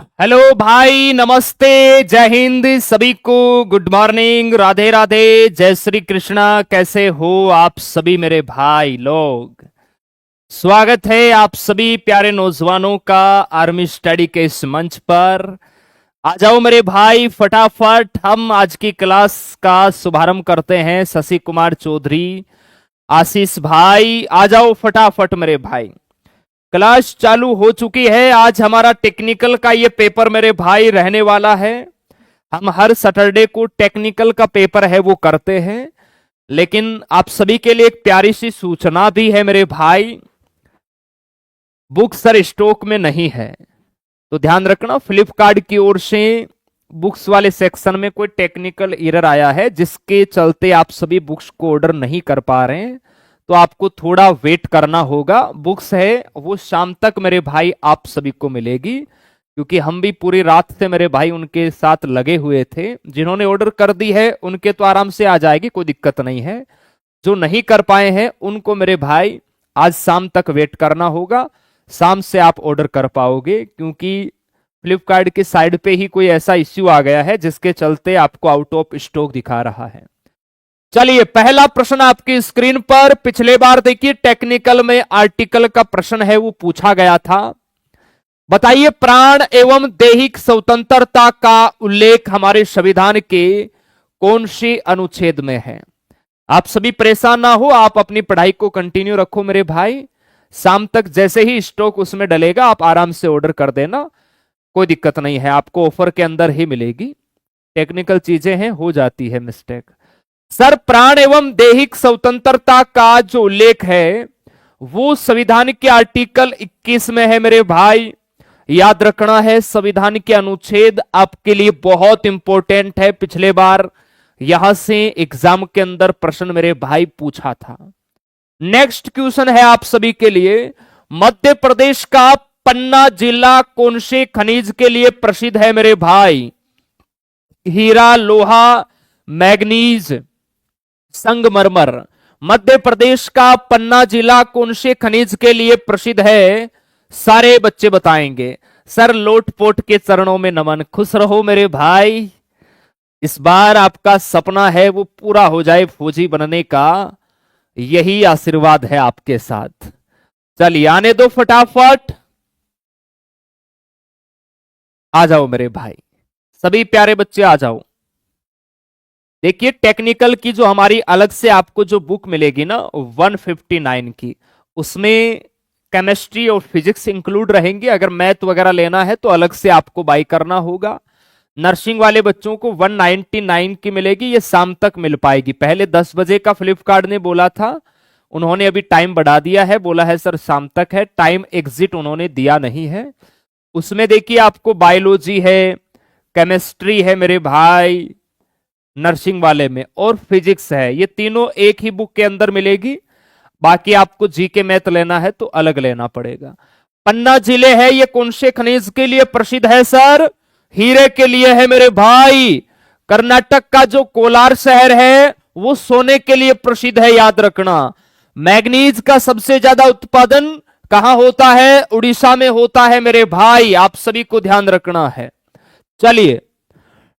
Hello भाई, नमस्ते, जय हिंद सभी को। गुड मॉर्निंग, राधे राधे, जय श्री कृष्णा। कैसे हो आप सभी मेरे भाई लोग? स्वागत है आप सभी प्यारे नौजवानों का आर्मी स्टडी के इस मंच पर। आ जाओ मेरे भाई, फटाफट हम आज की क्लास का शुभारंभ करते हैं। शशि कुमार चौधरी, आशीष भाई, आ जाओ फटाफट मेरे भाई। क्लास चालू हो चुकी है। आज हमारा टेक्निकल का ये पेपर मेरे भाई रहने वाला है। हम हर सैटरडे को टेक्निकल का पेपर है वो करते हैं, लेकिन आप सभी के लिए एक प्यारी सी सूचना भी है मेरे भाई। बुक सर स्टॉक में नहीं है, तो ध्यान रखना। फ्लिपकार्ट की ओर से बुक्स वाले सेक्शन में कोई टेक्निकल एरर आया है, जिसके चलते आप सभी बुक्स को ऑर्डर नहीं कर पा रहे हैं। तो आपको थोड़ा वेट करना होगा। बुक्स है वो शाम तक मेरे भाई आप सभी को मिलेगी, क्योंकि हम भी पूरी रात से मेरे भाई उनके साथ लगे हुए थे। जिन्होंने ऑर्डर कर दी है उनके तो आराम से आ जाएगी, कोई दिक्कत नहीं है। जो नहीं कर पाए हैं उनको मेरे भाई आज शाम तक वेट करना होगा। शाम से आप ऑर्डर कर पाओगे, क्योंकि फ्लिपकार्ट की साइड पे ही कोई ऐसा इश्यू आ गया है जिसके चलते आपको आउट ऑफ स्टॉक दिखा रहा है। चलिए, पहला प्रश्न आपकी स्क्रीन पर। पिछले बार देखिए टेक्निकल में आर्टिकल का प्रश्न है वो पूछा गया था। बताइए, प्राण एवं दैहिक स्वतंत्रता का उल्लेख हमारे संविधान के कौन से अनुच्छेद में है? आप सभी परेशान ना हो, आप अपनी पढ़ाई को कंटिन्यू रखो मेरे भाई। शाम तक जैसे ही स्टॉक उसमें डलेगा आप आराम से ऑर्डर कर देना, कोई दिक्कत नहीं है। आपको ऑफर के अंदर ही मिलेगी। टेक्निकल चीजें हैं, हो जाती है मिस्टेक। सर, प्राण एवं दैहिक स्वतंत्रता का जो उल्लेख है वो संविधान के आर्टिकल 21 में है मेरे भाई। याद रखना है, संविधान के अनुच्छेद आपके लिए बहुत इंपॉर्टेंट है। पिछले बार यहां से एग्जाम के अंदर प्रश्न मेरे भाई पूछा था। नेक्स्ट क्वेश्चन है आप सभी के लिए। मध्य प्रदेश का पन्ना जिला कौन से खनिज के लिए प्रसिद्ध है मेरे भाई? हीरा, लोहा, मैग्नीज, संगमरमर। मध्य प्रदेश का पन्ना जिला कौन से खनिज के लिए प्रसिद्ध है? सारे बच्चे बताएंगे। सर, लोटपोट के चरणों में नमन। खुश रहो मेरे भाई, इस बार आपका सपना है वो पूरा हो जाए फौजी बनने का, यही आशीर्वाद है आपके साथ। चलिए, आने दो फटाफट। आ जाओ मेरे भाई, सभी प्यारे बच्चे आ जाओ। देखिए, टेक्निकल की जो हमारी अलग से आपको जो बुक मिलेगी ना 159 की, उसमें केमिस्ट्री और फिजिक्स इंक्लूड रहेंगे। अगर मैथ वगैरह लेना है तो अलग से आपको बाई करना होगा। नर्सिंग वाले बच्चों को 199 की मिलेगी, ये शाम तक मिल पाएगी। पहले 10 बजे का फ्लिपकार्ट ने बोला था, उन्होंने अभी टाइम बढ़ा दिया है, बोला है सर शाम तक है। टाइम एग्जिट उन्होंने दिया नहीं है। उसमें देखिए आपको बायोलॉजी है, केमिस्ट्री है मेरे भाई नर्सिंग वाले में, और फिजिक्स है। ये तीनों एक ही बुक के अंदर मिलेगी। बाकी आपको जीके मैथ लेना है तो अलग लेना पड़ेगा। पन्ना जिले है, ये कौन से खनिज के लिए प्रसिद्ध है सर? हीरे के लिए है मेरे भाई। कर्नाटक का जो कोलार शहर है वो सोने के लिए प्रसिद्ध है, याद रखना। मैग्नीज का सबसे ज्यादा उत्पादन कहां होता है? उड़ीसा में होता है मेरे भाई, आप सभी को ध्यान रखना है। चलिए,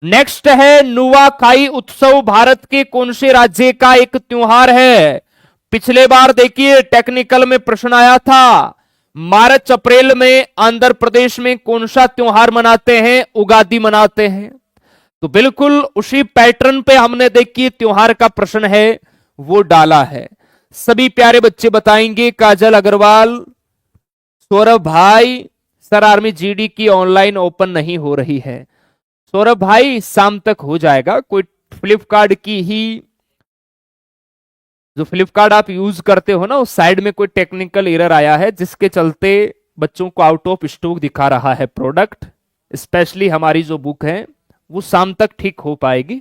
नेक्स्ट है नुआखाई उत्सव भारत के कौन से राज्य का एक त्योहार है? पिछले बार देखिए टेक्निकल में प्रश्न आया था। मार्च अप्रैल में आंध्र प्रदेश में कौन सा त्योहार मनाते हैं? उगादी मनाते हैं। तो बिल्कुल उसी पैटर्न पे हमने देखिए त्योहार का प्रश्न है वो डाला है। सभी प्यारे बच्चे बताएंगे। काजल अग्रवाल, सौरभ भाई, सर आर्मी जीडी की ऑनलाइन ओपन नहीं हो रही है। सौरभ भाई, शाम तक हो जाएगा। कोई फ्लिपकार्ट की ही जो फ्लिपकार्ट आप यूज करते हो ना, उस साइड में कोई टेक्निकल एरर आया है, जिसके चलते बच्चों को आउट ऑफ स्टॉक दिखा रहा है प्रोडक्ट। स्पेशली हमारी जो बुक है वो शाम तक ठीक हो पाएगी,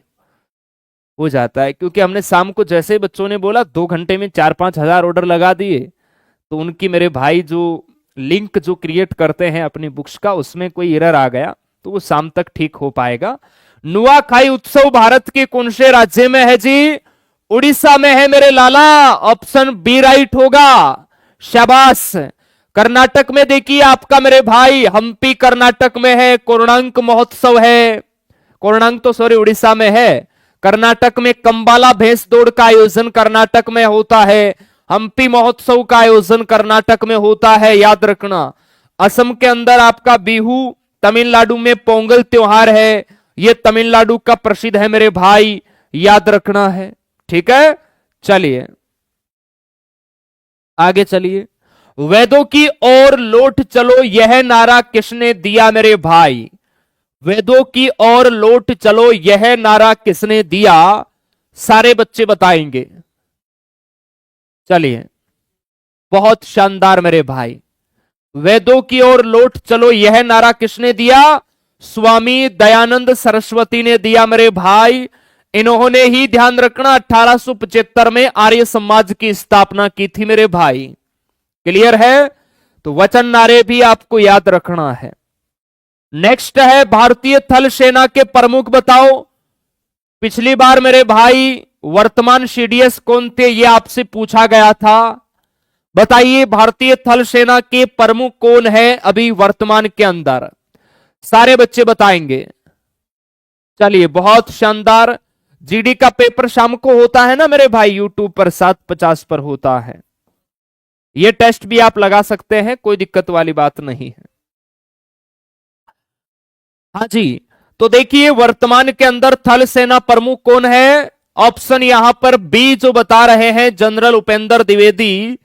हो जाता है। क्योंकि हमने शाम को जैसे बच्चों ने बोला 2 घंटे में 4-5 हजार ऑर्डर लगा दिए, तो उनकी मेरे भाई जो लिंक जो क्रिएट करते हैं अपनी बुक्स का, उसमें कोई एरर आ गया, तो वो शाम तक ठीक हो पाएगा। नुआखाई उत्सव भारत के कौन से राज्य में है जी? उड़ीसा में है मेरे लाला। ऑप्शन बी राइट होगा, शाबाश। कर्नाटक में देखिए आपका मेरे भाई हम्पी कर्नाटक में है, कोणार्क महोत्सव है, कोणार्क तो सॉरी उड़ीसा में है। कर्नाटक में कंबाला भैंस दौड़ का आयोजन कर्नाटक में होता है। हम्पी महोत्सव का आयोजन कर्नाटक में होता है, याद रखना। असम के अंदर आपका बिहू, तमिलनाडु में पोंगल त्योहार है, ये तमिलनाडु का प्रसिद्ध है मेरे भाई, याद रखना है। ठीक है, चलिए आगे चलिए। वेदों की ओर लौट चलो यह नारा किसने दिया मेरे भाई? वेदों की ओर लौट चलो यह नारा किसने दिया? सारे बच्चे बताएंगे। चलिए, बहुत शानदार मेरे भाई। वेदों की ओर लौट चलो यह नारा किसने दिया? स्वामी दयानंद सरस्वती ने दिया मेरे भाई। इन्होंने ही, ध्यान रखना, 1875 में आर्य समाज की स्थापना की थी मेरे भाई। क्लियर है? तो वचन नारे भी आपको याद रखना है। नेक्स्ट है भारतीय थल सेना के प्रमुख बताओ। पिछली बार मेरे भाई वर्तमान सीडीएस कौन थे ये आपसे पूछा गया था। बताइए भारतीय थल सेना के प्रमुख कौन है अभी वर्तमान के अंदर? सारे बच्चे बताएंगे। चलिए, बहुत शानदार। जीडी का पेपर शाम को होता है ना मेरे भाई, यूट्यूब पर 7:50 पर होता है। ये टेस्ट भी आप लगा सकते हैं, कोई दिक्कत वाली बात नहीं है। हाँ जी, तो देखिए वर्तमान के अंदर थल सेना प्रमुख कौन है? ऑप्शन यहां पर बी जो बता रहे हैं जनरल उपेंद्र द्विवेदी,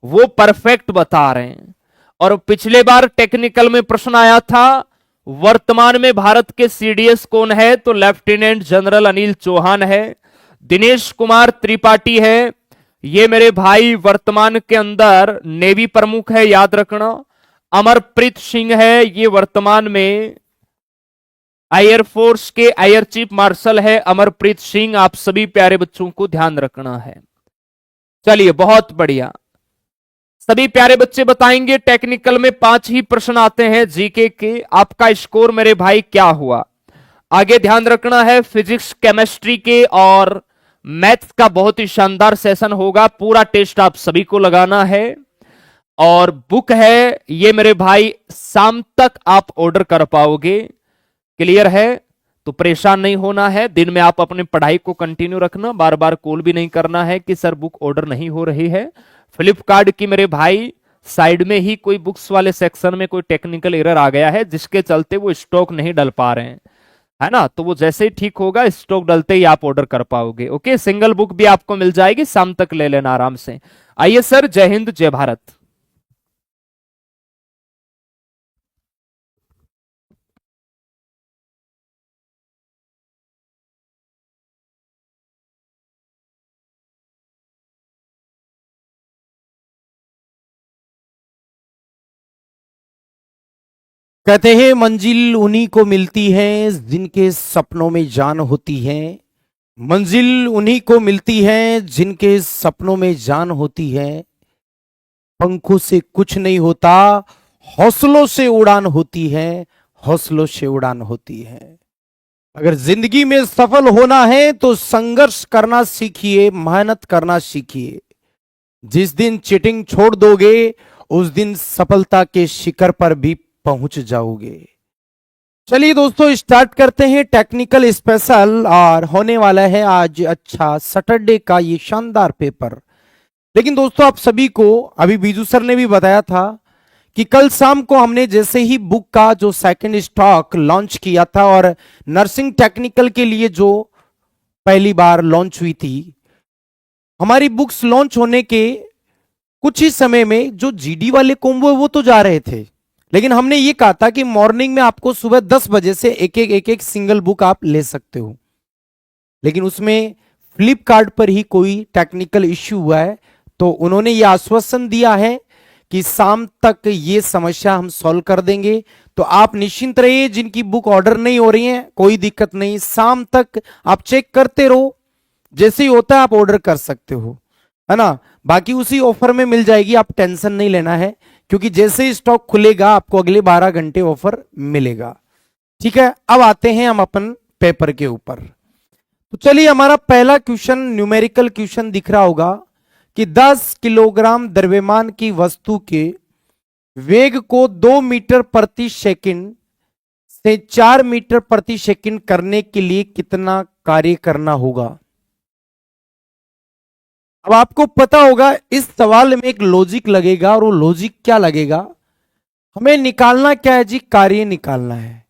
वो परफेक्ट बता रहे हैं। और पिछले बार टेक्निकल में प्रश्न आया था वर्तमान में भारत के सीडीएस कौन है, तो लेफ्टिनेंट जनरल अनिल चौहान है। दिनेश कुमार त्रिपाठी है, ये मेरे भाई वर्तमान के अंदर नेवी प्रमुख है, याद रखना। अमरप्रीत सिंह है, ये वर्तमान में एयरफोर्स के एयर चीफ मार्शल है अमरप्रीत सिंह। आप सभी प्यारे बच्चों को ध्यान रखना है। चलिए, बहुत बढ़िया। सभी प्यारे बच्चे बताएंगे। टेक्निकल में 5 ही प्रश्न आते हैं जीके के। आपका स्कोर मेरे भाई क्या हुआ आगे ध्यान रखना है। फिजिक्स, केमिस्ट्री के और मैथ्स का बहुत ही शानदार सेशन होगा। पूरा टेस्ट आप सभी को लगाना है। और बुक है ये मेरे भाई, शाम तक आप ऑर्डर कर पाओगे। क्लियर है? तो परेशान नहीं होना है। दिन में आप अपनी पढ़ाई को कंटिन्यू रखना, बार बार कॉल भी नहीं करना है कि सर बुक ऑर्डर नहीं हो रही है। फ्लिपकार्ट की मेरे भाई साइड में ही कोई बुक्स वाले सेक्शन में कोई टेक्निकल एरर आ गया है, जिसके चलते वो स्टॉक नहीं डल पा रहे हैं, है ना। तो वो जैसे ही ठीक होगा, स्टॉक डलते ही आप ऑर्डर कर पाओगे। ओके, सिंगल बुक भी आपको मिल जाएगी, शाम तक ले लेना आराम से। आइए सर, जय हिंद जय भारत। कहते हैं मंजिल उन्हीं को मिलती है जिनके सपनों में जान होती है। मंजिल उन्हीं को मिलती है जिनके सपनों में जान होती है। पंखों से कुछ नहीं होता, हौसलों से उड़ान होती है, हौसलों से उड़ान होती है। अगर जिंदगी में सफल होना है तो संघर्ष करना सीखिए, मेहनत करना सीखिए। जिस दिन चीटिंग छोड़ दोगे उस दिन सफलता के शिखर पर भी पहुंच जाओगे। चलिए दोस्तों, स्टार्ट करते हैं टेक्निकल स्पेशल। और होने वाला है आज अच्छा सैटरडे का ये शानदार पेपर। लेकिन दोस्तों, आप सभी को अभी बीजू सर ने भी बताया था कि कल शाम को हमने जैसे ही बुक का जो सेकंड स्टॉक लॉन्च किया था, और नर्सिंग टेक्निकल के लिए जो पहली बार लॉन्च हुई थी, हमारी बुक्स लॉन्च होने के कुछ ही समय में जो जीडी वाले कॉम्बो वो तो जा रहे थे, लेकिन हमने ये कहा था कि मॉर्निंग में आपको सुबह 10 बजे से एक एक सिंगल बुक आप ले सकते हो। लेकिन उसमें फ्लिपकार्ट पर ही कोई टेक्निकल इश्यू हुआ है, तो उन्होंने ये आश्वासन दिया है कि शाम तक ये समस्या हम सॉल्व कर देंगे। तो आप निश्चिंत रहिए, जिनकी बुक ऑर्डर नहीं हो रही है कोई दिक्कत नहीं, शाम तक आप चेक करते रहो, जैसे ही होता है आप ऑर्डर कर सकते हो, है ना। बाकी उसी ऑफर में मिल जाएगी, आप टेंशन नहीं लेना है, क्योंकि जैसे ही स्टॉक खुलेगा आपको अगले 12 घंटे ऑफर मिलेगा। ठीक है, अब आते हैं हम अपन पेपर के ऊपर। तो चलिए, हमारा पहला क्वेश्चन न्यूमेरिकल क्वेश्चन दिख रहा होगा कि 10 किलोग्राम द्रव्यमान की वस्तु के वेग को 2 मीटर प्रति सेकंड से 4 मीटर प्रति सेकंड करने के लिए कितना कार्य करना होगा। अब आपको पता होगा इस सवाल में एक लॉजिक लगेगा, और वो लॉजिक क्या लगेगा, हमें निकालना क्या है जी, कार्य निकालना है,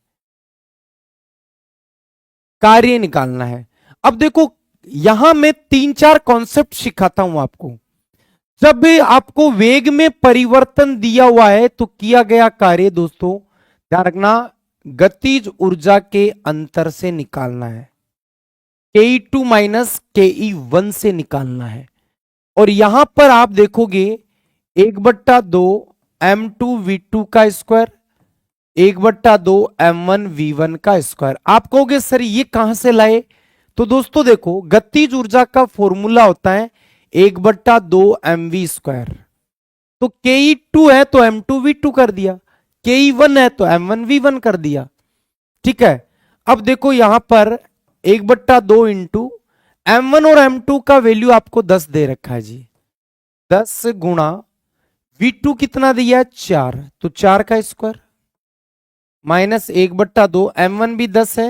कार्य निकालना है। अब देखो यहां मैं 3-4 कॉन्सेप्ट सिखाता हूं आपको। जब भी आपको वेग में परिवर्तन दिया हुआ है तो किया गया कार्य दोस्तों ध्यान रखना गतिज ऊर्जा के अंतर से निकालना है, ke2 माइनस ke1 से निकालना है। और यहां पर आप देखोगे 1/2 m2v2 का स्क्वायर 1/2 m1v1 का स्क्वायर। आप कहोगे सर ये कहां से लाए, तो दोस्तों देखो गतिज ऊर्जा का फॉर्मूला होता है 1/2 mv स्क्वायर। तो ke2 है तो m2v2 कर दिया, ke1 है तो m1v1 कर दिया, ठीक है। अब देखो यहां पर 1/2 इंटू m1 और m2 का वैल्यू आपको 10 दे रखा है जी, 10 गुणा v2 कितना दिया है 4, तो 4 का स्क्वायर माइनस 1/2 m1 भी 10 है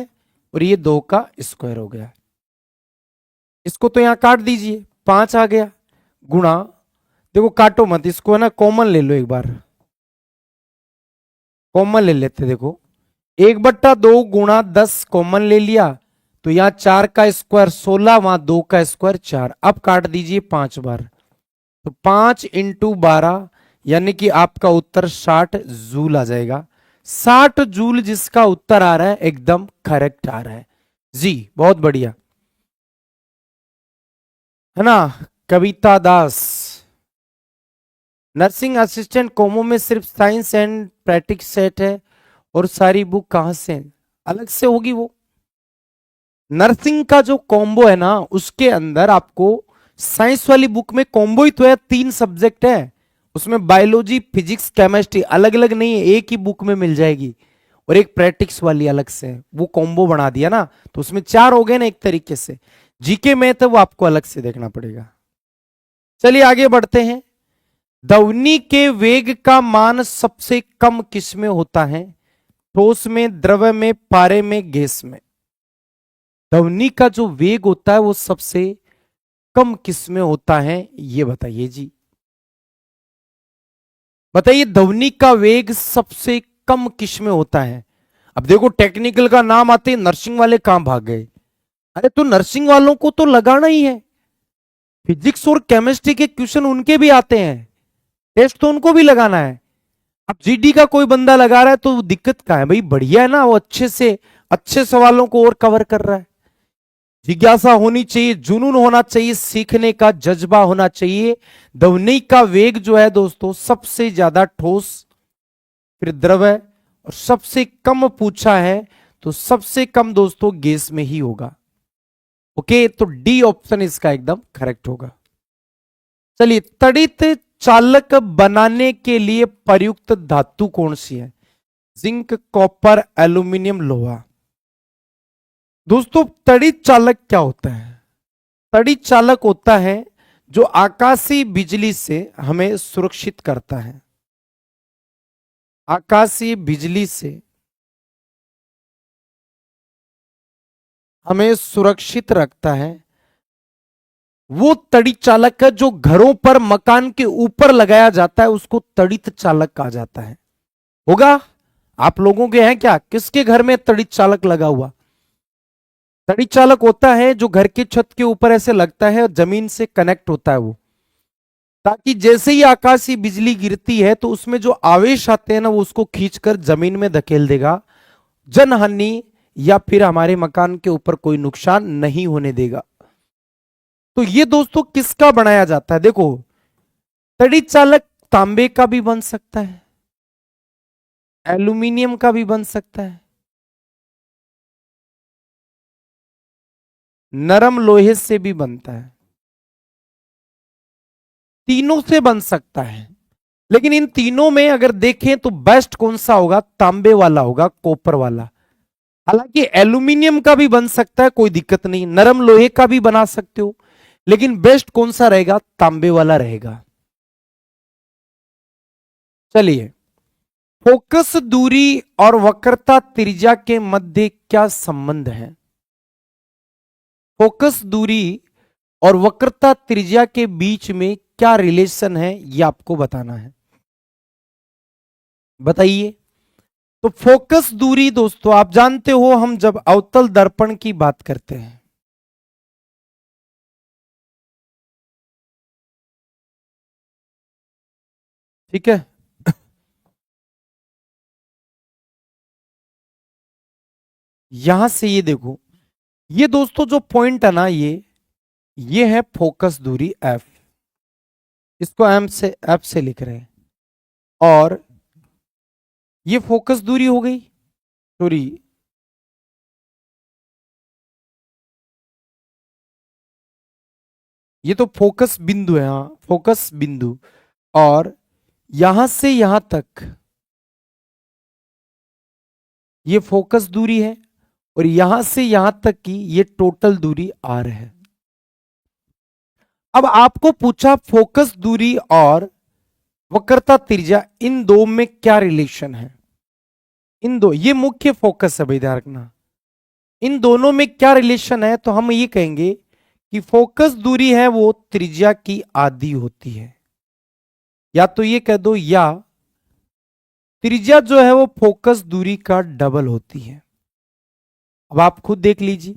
और ये 2 का स्क्वायर हो गया। इसको तो यहां काट दीजिए 5 आ गया, गुणा देखो काटो मत इसको, है ना, कॉमन ले लो, एक बार कॉमन ले लेते। देखो 1/2 गुणा 10 कॉमन ले लिया तो यहां 4 का स्क्वायर 16, वहां 2 का स्क्वायर 4। अब काट दीजिए 5 बार, तो 5 इंटू 12 यानी कि आपका उत्तर 60 जूल आ जाएगा। 60 जूल जिसका उत्तर आ रहा है एकदम करेक्ट आ रहा है जी, बहुत बढ़िया, है ना। कविता दास, नर्सिंग असिस्टेंट कॉमो में सिर्फ साइंस एंड प्रैक्टिस सेट है और सारी बुक कहां से है? अलग से होगी वो। नर्सिंग का जो कॉम्बो है ना उसके अंदर आपको साइंस वाली बुक में कॉम्बो ही तो है, 3 सब्जेक्ट है उसमें, बायोलॉजी फिजिक्स केमिस्ट्री, अलग अलग नहीं है, एक ही बुक में मिल जाएगी। और एक प्रैक्टिस वाली अलग से है, वो कॉम्बो बना दिया ना, तो उसमें 4 हो गए ना एक तरीके से। जीके मैथ है वो आपको अलग से देखना पड़ेगा। चलिए आगे बढ़ते हैं। ध्वनि के वेग का मान सबसे कम किस में होता है? ठोस में, द्रव में, पारे में, गैस में। ध्वनि का जो वेग होता है वो सबसे कम किस में होता है, ये बताइए जी, बताइए ध्वनि का वेग सबसे कम किस में होता है। अब देखो टेक्निकल का नाम आते ही नर्सिंग वाले कहां भाग गए, अरे तो नर्सिंग वालों को तो लगाना ही है, फिजिक्स और केमिस्ट्री के क्वेश्चन उनके भी आते हैं, टेस्ट तो उनको भी लगाना है। अब जीडी का कोई बंदा लगा रहा है तो दिक्कत क्या है भाई, बढ़िया है ना, वो अच्छे से अच्छे सवालों को और कवर कर रहा है। जिज्ञासा होनी चाहिए, जुनून होना चाहिए, सीखने का जज्बा होना चाहिए। ध्वनि का वेग जो है दोस्तों सबसे ज्यादा ठोस, फिर द्रव है, और सबसे कम पूछा है तो सबसे कम दोस्तों गैस में ही होगा। ओके, तो डी ऑप्शन इसका एकदम करेक्ट होगा। चलिए, तड़ित चालक बनाने के लिए प्रयुक्त धातु कौन सी है? जिंक, कॉपर, एल्यूमिनियम, लोहा। दोस्तों तड़ित चालक क्या होता है? तड़ित चालक होता है जो आकाशीय बिजली से हमें सुरक्षित करता है, आकाशीय बिजली से हमें सुरक्षित रखता है। वो तड़ित चालक है जो घरों पर, मकान के ऊपर लगाया जाता है, उसको तड़ित चालक कहा जाता है। होगा आप लोगों के हैं क्या, किसके घर में तड़ित चालक लगा हुआ? तड़ित चालक होता है जो घर की छत के ऊपर ऐसे लगता है और जमीन से कनेक्ट होता है वो, ताकि जैसे ही आकाशीय बिजली गिरती है तो उसमें जो आवेश आते हैं ना वो उसको खींचकर जमीन में धकेल देगा, जनहानि या फिर हमारे मकान के ऊपर कोई नुकसान नहीं होने देगा। तो ये दोस्तों किसका बनाया जाता है? देखो तड़ित चालक तांबे का भी बन सकता है, एल्यूमिनियम का भी बन सकता है, नरम लोहे से भी बनता है, तीनों से बन सकता है। लेकिन इन तीनों में अगर देखें तो बेस्ट कौन सा होगा? तांबे वाला होगा, कॉपर वाला। हालांकि एल्यूमिनियम का भी बन सकता है, कोई दिक्कत नहीं, नरम लोहे का भी बना सकते हो, लेकिन बेस्ट कौन सा रहेगा? तांबे वाला रहेगा। चलिए फोकस दूरी और वक्रता त्रिज्या के मध्य क्या संबंध है? फोकस दूरी और वक्रता त्रिज्या के बीच में क्या रिलेशन है, ये आपको बताना है। बताइए। तो फोकस दूरी दोस्तों आप जानते हो, हम जब अवतल दर्पण की बात करते हैं, ठीक है, यहां से ये देखो, ये दोस्तों जो पॉइंट है ना, ये है फोकस दूरी एफ, इसको एफ से लिख रहे हैं, और ये फोकस दूरी हो गई, सॉरी ये तो फोकस बिंदु है, हाँ फोकस बिंदु, और यहां से यहां तक ये फोकस दूरी है, और यहां से यहां तक की ये टोटल दूरी आर है। अब आपको पूछा फोकस दूरी और वक्रता त्रिज्या, इन दो में क्या रिलेशन है? इन दो, ये मुख्य फोकस है भाई, ध्यान रखना, इन दोनों में क्या रिलेशन है? तो हम ये कहेंगे कि फोकस दूरी है वो त्रिज्या की आधी होती है, या तो ये कह दो, या त्रिज्या जो है वो फोकस दूरी का डबल होती है। अब आप खुद देख लीजिए,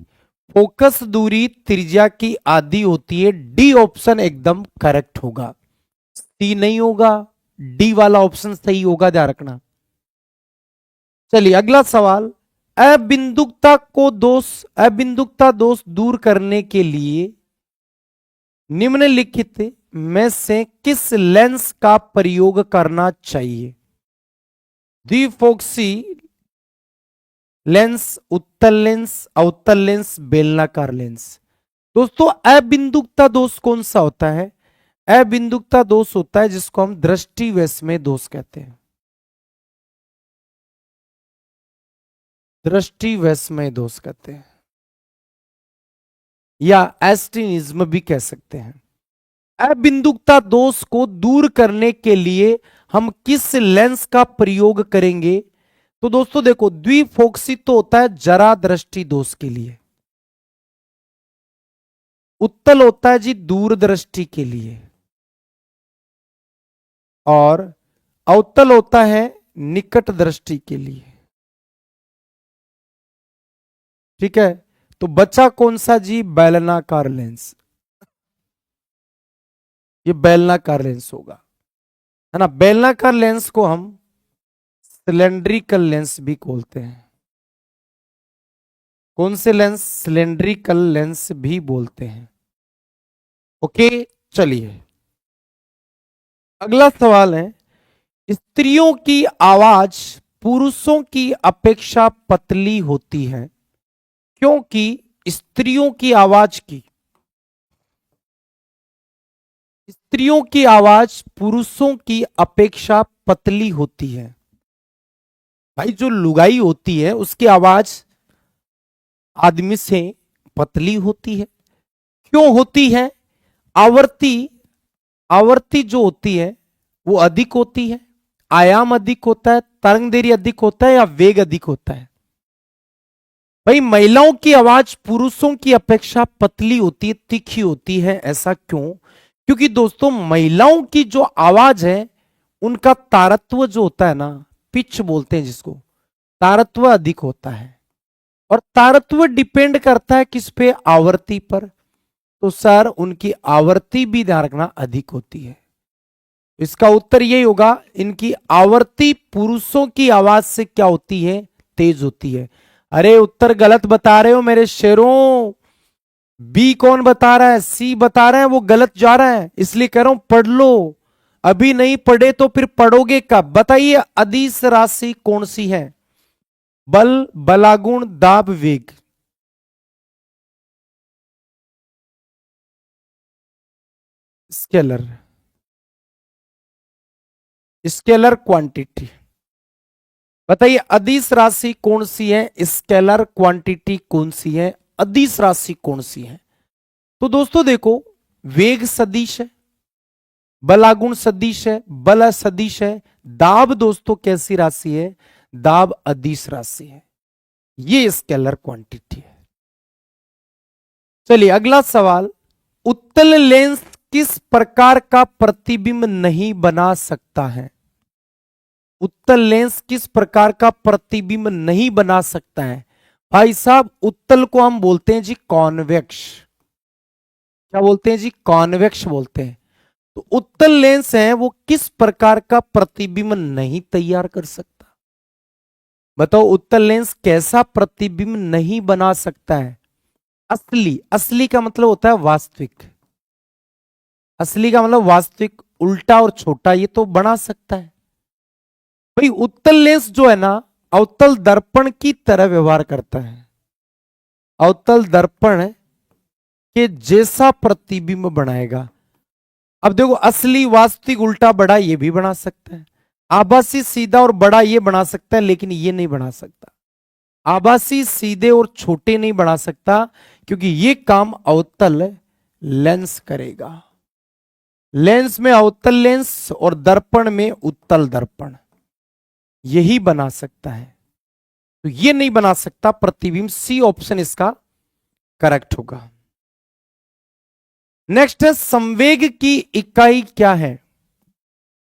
फोकस दूरी त्रिज्या की आधी होती है, डी ऑप्शन एकदम करेक्ट होगा, सी नहीं होगा, डी वाला ऑप्शन सही होगा, ध्यान रखना। चलिए अगला सवाल, अबिंदुकता दोष दूर करने के लिए निम्नलिखित में से किस लेंस का प्रयोग करना चाहिए? द्विफोक्सी लेंस, उत्तल लेंस, अवतल लेंस, बेलनाकार लेंस। दोस्तों अबिंदुकता दोष कौन सा होता है? अबिंदुकता दोष होता है जिसको हम दृष्टि वैषम्य दोष कहते हैं, दृष्टि वैषम्य दोष कहते हैं, या एस्टिनिज्म भी कह सकते हैं। अबिंदुकता दोष को दूर करने के लिए हम किस लेंस का प्रयोग करेंगे? तो दोस्तों देखो, द्विफोक्सी तो होता है जरा दृष्टि दोष के लिए, उत्तल होता है जी दूरदृष्टि के लिए, और अवतल होता है निकट दृष्टि के लिए, ठीक है। तो बचा कौन सा जी? बेलनाकार लेंस, ये बेलनाकार लेंस होगा, है ना। बेलनाकार लेंस को हम सिलेंड्रिकल लेंस भी बोलते हैं। कौन से लेंस? सिलेंड्रिकल लेंस भी बोलते हैं। ओके, चलिए अगला सवाल है, स्त्रियों की आवाज पुरुषों की अपेक्षा पतली होती है, क्योंकि स्त्रियों की आवाज पुरुषों की अपेक्षा पतली होती है। भाई जो लुगाई होती है उसकी आवाज आदमी से पतली होती है, क्यों होती है? आवर्ती जो होती है वो अधिक होती है, आयाम अधिक होता है, तरंग दैर्घ्य अधिक होता है, या वेग अधिक होता है? भाई महिलाओं की आवाज पुरुषों की अपेक्षा पतली होती है, तीखी होती है, ऐसा क्यों? क्योंकि दोस्तों महिलाओं की जो आवाज है उनका तारत्व जो होता है ना, पिच बोलते हैं जिसको, तारत्व अधिक होता है, और तारत्व डिपेंड करता है किस पे? आवृत्ति पर। तो सर उनकी आवृत्ति भी ध्यान रखना अधिक होती है, इसका उत्तर यही होगा, इनकी आवृत्ति पुरुषों की आवाज से क्या होती है? तेज होती है। अरे उत्तर गलत बता रहे हो मेरे शेरों, बी कौन बता रहा है? सी बता रहा है, वो गलत जा रहा है, इसलिए कह रहा हूं पढ़ लो, अभी नहीं पढ़े तो फिर पढ़ोगे कब? बताइए अदिश राशि कौन सी है? बल, बलागुण, दाब, वेग। Scalar, scalar quantity. बताइए अदिश राशि कौन सी है, स्केलर क्वांटिटी कौन सी है, अदिश राशि कौन सी है? तो दोस्तों देखो, वेग सदिश है, बल आगुण सदिश है, बल असदिश है। दाब दोस्तों कैसी राशि है? दाब अदिश राशि है। ये स्केलर क्वांटिटी है। चलिए अगला सवाल, उत्तल लेंस किस प्रकार का प्रतिबिंब नहीं बना सकता है? उत्तल लेंस किस प्रकार का प्रतिबिंब नहीं बना सकता है? भाई साहब उत्तल को हम बोलते हैं जी कॉन्वेक्स। क्या बोलते हैं जी? कॉन्वेक्स बोलते हैं। तो उत्तल लेंस है वो किस प्रकार का प्रतिबिंब नहीं तैयार कर सकता? बताओ उत्तल लेंस कैसा प्रतिबिंब नहीं बना सकता है? असली, असली का मतलब होता है वास्तविक। असली का मतलब वास्तविक, उल्टा और छोटा ये तो बना सकता है। भाई उत्तल लेंस जो है ना अवतल दर्पण की तरह व्यवहार करता है। अवतल दर्पण के जैसा प्रतिबिंब बनाएगा। अब देखो असली, वास्तविक, उल्टा, बड़ा ये भी बना सकता है। आभासी, सीधा और बड़ा ये बना सकता है, लेकिन ये नहीं बना सकता। आभासी, सीधे और छोटे नहीं बना सकता, क्योंकि ये काम अवतल लेंस करेगा। लेंस में अवतल लेंस और दर्पण में उत्तल दर्पण, यही बना सकता है। तो ये नहीं बना सकता प्रतिबिंब। सी ऑप्शन इसका करेक्ट होगा। नेक्स्ट है, संवेग की इकाई क्या है?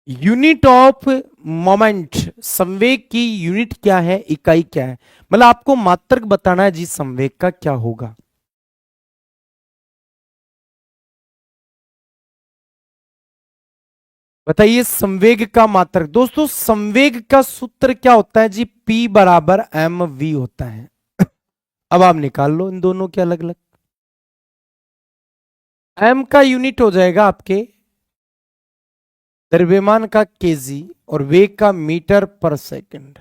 Unit of moment. संवेग की यूनिट क्या है, इकाई क्या है? मतलब आपको मात्रक बताना है जी संवेग का क्या होगा। बताइए संवेग का मात्रक। दोस्तों संवेग का सूत्र क्या होता है जी? P बराबर mv होता है। अब आप निकाल लो इन दोनों के अलग अलग। m का यूनिट हो जाएगा आपके द्रव्यमान का केजी और वेग का मीटर पर सेकंड।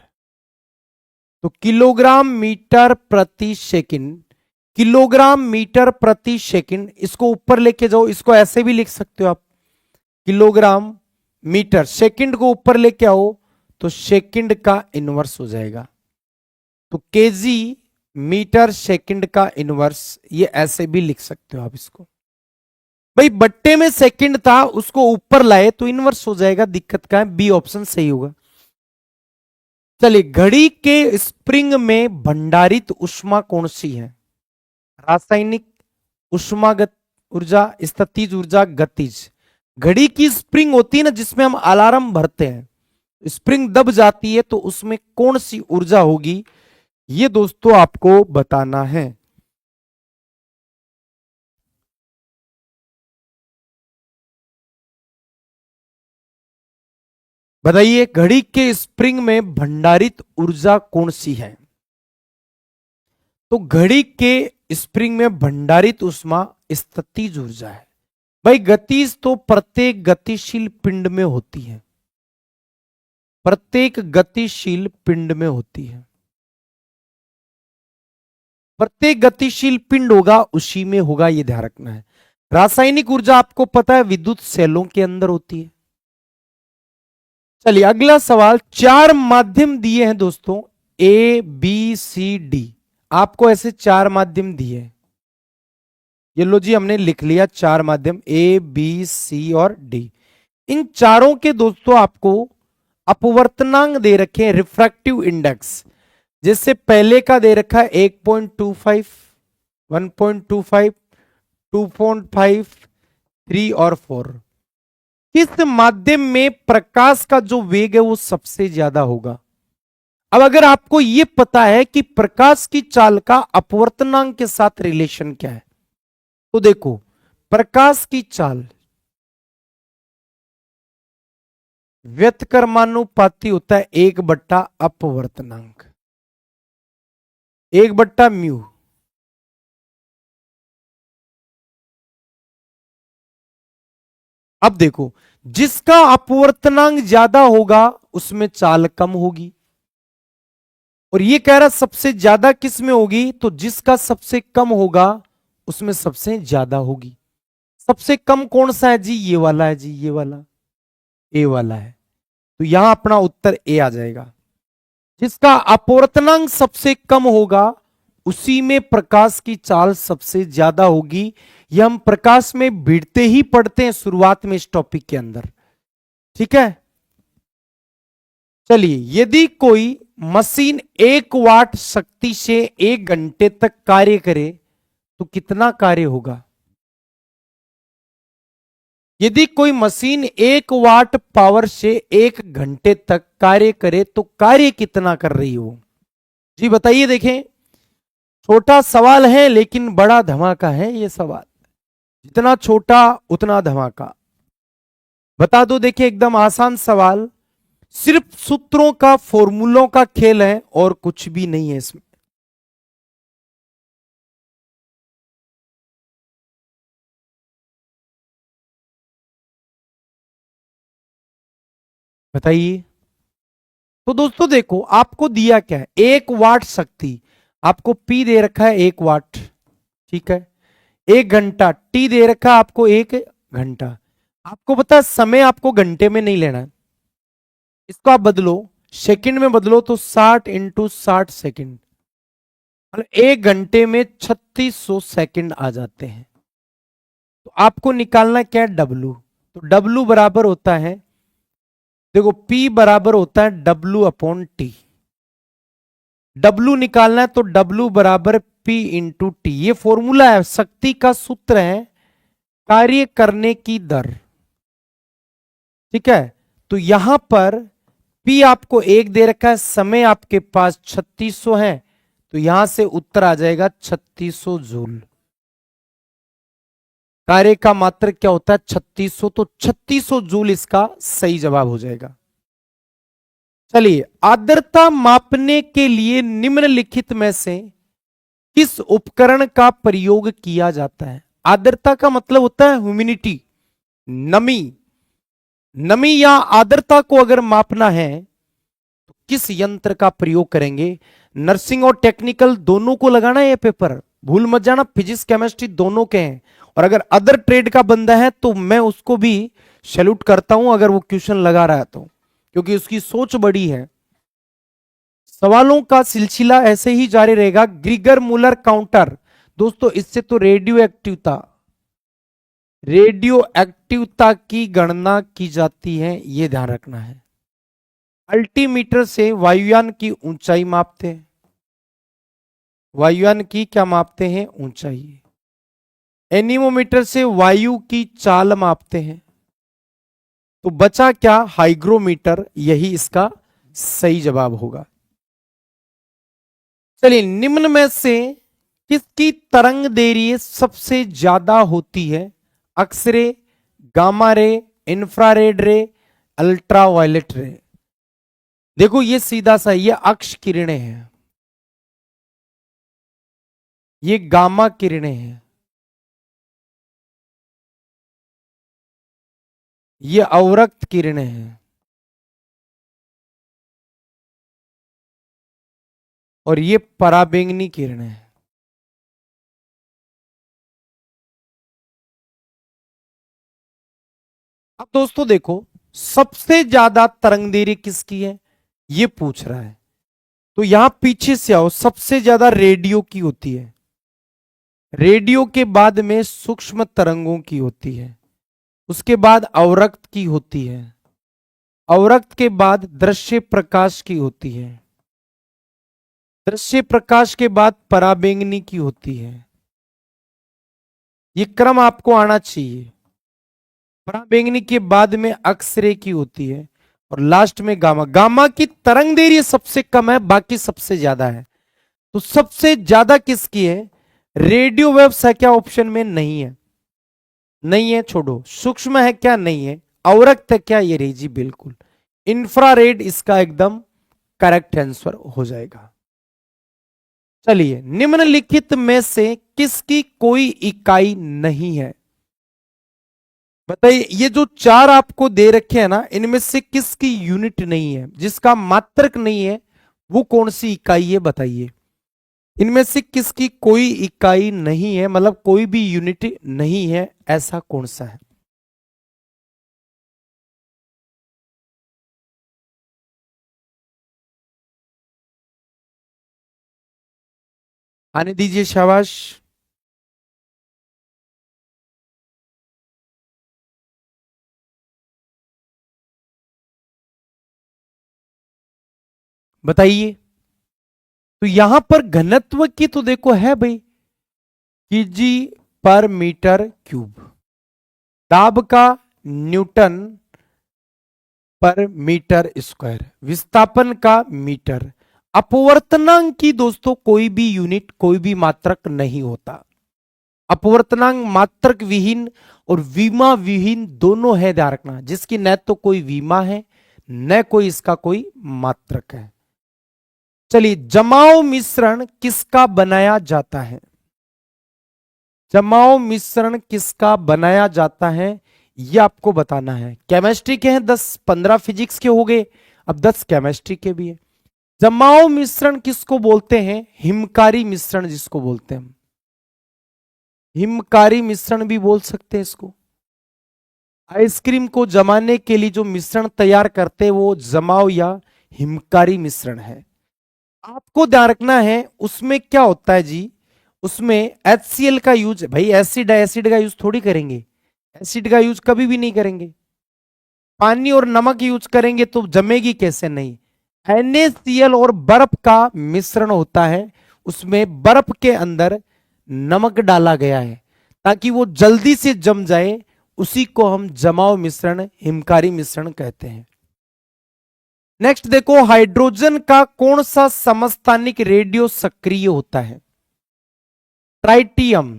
तो किलोग्राम मीटर प्रति सेकंड, किलोग्राम मीटर प्रति सेकंड, इसको ऊपर लेके जाओ, इसको ऐसे भी लिख सकते हो आप, किलोग्राम मीटर। सेकंड को ऊपर लेके आओ तो सेकंड का इनवर्स हो जाएगा। तो केजी मीटर सेकंड का इनवर्स, ये ऐसे भी लिख सकते हो आप इसको। भाई बट्टे में सेकंड था उसको ऊपर लाए तो इनवर्स हो जाएगा, दिक्कत का है? बी ऑप्शन सही होगा। चलिए घड़ी के स्प्रिंग में भंडारित ऊष्मा कौन सी है? रासायनिक, ऊष्मागत ऊर्जा, स्थितिज ऊर्जा, गतिज। घड़ी की स्प्रिंग होती है ना जिसमें हम अलार्म भरते हैं, स्प्रिंग दब जाती है तो उसमें कौन सी ऊर्जा होगी, ये दोस्तों आपको बताना है। बताइए घड़ी के स्प्रिंग में भंडारित ऊर्जा कौन सी है? तो घड़ी के स्प्रिंग में भंडारित ऊष्मा स्थितिज ऊर्जा है। भाई गतिज तो प्रत्येक गतिशील पिंड में होती है, प्रत्येक गतिशील पिंड में होती है। प्रत्येक गतिशील पिंड होगा उसी में होगा, ये ध्यान रखना है। रासायनिक ऊर्जा आपको पता है विद्युत सेलों के अंदर होती है। चलिए अगला सवाल, चार माध्यम दिए हैं दोस्तों, ए बी सी डी। आपको ऐसे चार माध्यम दिए हैं, ये लो जी हमने लिख लिया चार माध्यम ए बी सी और डी। इन चारों के दोस्तों आपको अपवर्तनांक दे रखे हैं, रिफ्रैक्टिव इंडेक्स। जैसे पहले का दे रखा है 1.25, 1.25, 2.5, 3 और 4। किस माध्यम में प्रकाश का जो वेग है वो सबसे ज्यादा होगा? अब अगर आपको यह पता है कि प्रकाश की चाल का अपवर्तनांक के साथ रिलेशन क्या है, तो देखो प्रकाश की चाल व्यतकर्मानुपाती होता है 1/, अपवर्तनांक 1/μ। अब देखो जिसका अपवर्तनांक ज्यादा होगा उसमें चाल कम होगी, और ये कह रहा सबसे ज्यादा किस में होगी, तो जिसका सबसे कम होगा उसमें सबसे ज्यादा होगी। सबसे कम कौन सा है जी? ये वाला है जी, ये वाला ए वाला है। तो यहां अपना उत्तर ए आ जाएगा। जिसका अपवर्तनांक सबसे कम होगा उसी में प्रकाश की चाल सबसे ज्यादा होगी। ये हम प्रकाश में भिड़ते ही पढ़ते हैं शुरुआत में इस टॉपिक के अंदर। ठीक है, चलिए, यदि कोई मशीन 1 वाट शक्ति से 1 घंटे तक कार्य करे तो कितना कार्य होगा? यदि कोई मशीन 1 वाट पावर से 1 घंटे तक कार्य करे तो कार्य कितना कर रही हो? जी बताइए। देखें, छोटा सवाल है लेकिन बड़ा धमाका है ये सवाल। जितना छोटा उतना धमाका। बता दो, देखिए एकदम आसान सवाल, सिर्फ सूत्रों का, फॉर्मूलों का खेल है और कुछ भी नहीं है इसमें। बताइए। तो दोस्तों देखो, आपको दिया क्या है? 1 वाट शक्ति, आपको पी दे रखा है 1 वाट। ठीक है, 1 घंटा टी दे रखा है आपको 1 घंटा। आपको पता है समय आपको घंटे में नहीं लेना है, इसको आप बदलो, सेकंड में बदलो तो 60 × 60 सेकंड, मतलब 1 घंटे में 3600 सेकंड आ जाते हैं। तो आपको निकालना क्या है? डब्लू। तो डब्लू बराबर होता है, देखो P बराबर होता है W/T। डब्लू निकालना है तो डब्लू बराबर P/T। ये फॉर्मूला है, शक्ति का सूत्र है, कार्य करने की दर। ठीक है, तो यहां पर P आपको 1 दे रखा है, समय आपके पास 3600 है, तो यहां से उत्तर आ जाएगा 3600 जूल। कार्य का मात्रक क्या होता है? 3600, तो 3600 जूल इसका सही जवाब हो जाएगा। चलिए, आर्द्रता मापने के लिए निम्नलिखित में से किस उपकरण का प्रयोग किया जाता है? आर्द्रता का मतलब होता है ह्यूमिडिटी, नमी। नमी या आर्द्रता को अगर मापना है तो किस यंत्र का प्रयोग करेंगे? नर्सिंग और टेक्निकल दोनों को लगाना है ये पेपर, भूल मत जाना, फिजिक्स केमिस्ट्री दोनों के हैं। और अगर अदर ट्रेड का बंदा है तो मैं उसको भी सैल्यूट करता हूं अगर वो क्वेश्चन लगा रहा है तो, क्योंकि उसकी सोच बड़ी है। सवालों का सिलसिला ऐसे ही जारी रहेगा। ग्रीगर मूलर काउंटर, दोस्तों इससे तो रेडियो एक्टिवता की गणना की जाती है, यह ध्यान रखना है। अल्टीमीटर से वायुयान की ऊंचाई मापते हैं, वायुयान की क्या मापते हैं? ऊंचाई। एनीमोमीटर से वायु की चाल मापते हैं। तो बचा क्या? हाइग्रोमीटर, यही इसका सही जवाब होगा। चलिए, निम्न में से किसकी तरंग दैर्घ्य सबसे ज्यादा होती है? एक्सरे, गामा रे, इंफ्रारेड रे, अल्ट्रावायलेट रे। देखो ये सीधा सा, ये अक्ष किरणें हैं, ये गामा किरणें हैं, ये अवरक्त किरणें हैं, और ये पराबैंगनी किरणें हैं। अब दोस्तों देखो, सबसे ज्यादा तरंग दैर्घ्य किसकी है ये पूछ रहा है, तो यहां पीछे से आओ। सबसे ज्यादा रेडियो की होती है, रेडियो के बाद में सूक्ष्म तरंगों की होती है, उसके बाद अवरक्त की होती है, अवरक्त के बाद दृश्य प्रकाश की होती है, दृश्य प्रकाश के बाद पराबैंगनी की होती है। ये क्रम आपको आना चाहिए। पराबैंगनी के बाद में एक्सरे की होती है, और लास्ट में गामा। गामा की तरंग दैर्घ्य सबसे कम है, बाकी सबसे ज्यादा है। तो सबसे ज्यादा किसकी है? रेडियो वेव्स है क्या ऑप्शन में? नहीं है, नहीं है, छोड़ो। सूक्ष्म है क्या? नहीं है। अवरक्त है क्या? ये रही जी, बिल्कुल। इंफ्रारेड इसका एकदम करेक्ट आंसर हो जाएगा। चलिए, निम्नलिखित में से किसकी कोई इकाई नहीं है? बताइए, ये जो चार आपको दे रखे हैं ना, इनमें से किसकी यूनिट नहीं है, जिसका मात्रक नहीं है? वो कौन सी इकाई है बताइए। इनमें से किसकी कोई इकाई नहीं है, मतलब कोई भी यूनिट नहीं है, ऐसा कौन सा है? आने दीजिए, शाबाश। बताइए। तो यहां पर घनत्व की तो देखो है भाई, केजी पर मीटर क्यूब। दाब का न्यूटन पर मीटर स्क्वायर, विस्थापन का मीटर। अपवर्तनांक की दोस्तों कोई भी यूनिट, कोई भी मात्रक नहीं होता। अपवर्तनांक मात्रक विहीन और विमा विहीन दोनों है, ध्यान रखना। जिसकी न तो कोई विमा है, न कोई इसका कोई मात्रक है। चलिए, जमाव मिश्रण किसका बनाया जाता है? जमाव मिश्रण किसका बनाया जाता है, यह आपको बताना है। केमिस्ट्री के हैं 10, 15 फिजिक्स के हो गए, अब 10 केमिस्ट्री के भी है। जमाव मिश्रण किसको बोलते हैं? हिमकारी मिश्रण जिसको बोलते हैं हम, हिमकारी मिश्रण भी बोल सकते हैं इसको। आइसक्रीम को जमाने के लिए जो मिश्रण तैयार करते हैं वो जमाव या हिमकारी मिश्रण है। आपको ध्यान रखना है उसमें क्या होता है जी, उसमें HCl का यूज, भाई एसिड है, एसिड का यूज थोड़ी करेंगे, एसिड का यूज कभी भी नहीं करेंगे। पानी और नमक यूज करेंगे तो जमेगी कैसे? नहीं। NaCl और बर्फ का मिश्रण होता है, उसमें बर्फ के अंदर नमक डाला गया है ताकि वो जल्दी से जम जाए, उसी को हम जमाव मिश्रण, हिमकारी मिश्रण कहते हैं। नेक्स्ट देखो, हाइड्रोजन का कौन सा समस्थानिक रेडियो सक्रिय होता है? ट्राइटियम,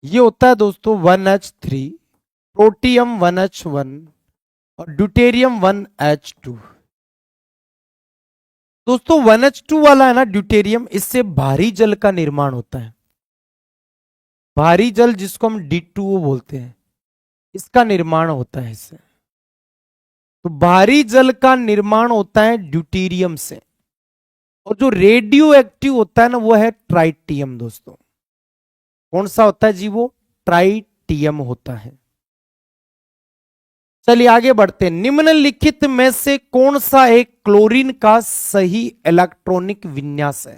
ये होता है दोस्तों 1H3, प्रोटियम 1H1 और ड्यूटेरियम 1H2। दोस्तों 1H2 वाला है ना ड्यूटेरियम, इससे भारी जल का निर्माण होता है। भारी जल जिसको हम D2O बोलते हैं, इसका निर्माण होता है इससे। तो भारी जल का निर्माण होता है ड्यूटेरियम से। और जो रेडियो एक्टिव होता है ना वो है ट्राइटियम दोस्तों। कौन सा होता है जी? वो ट्राइटियम होता है। चलिए आगे बढ़ते हैं। निम्नलिखित में से कौन सा एक क्लोरीन का सही इलेक्ट्रॉनिक विन्यास है?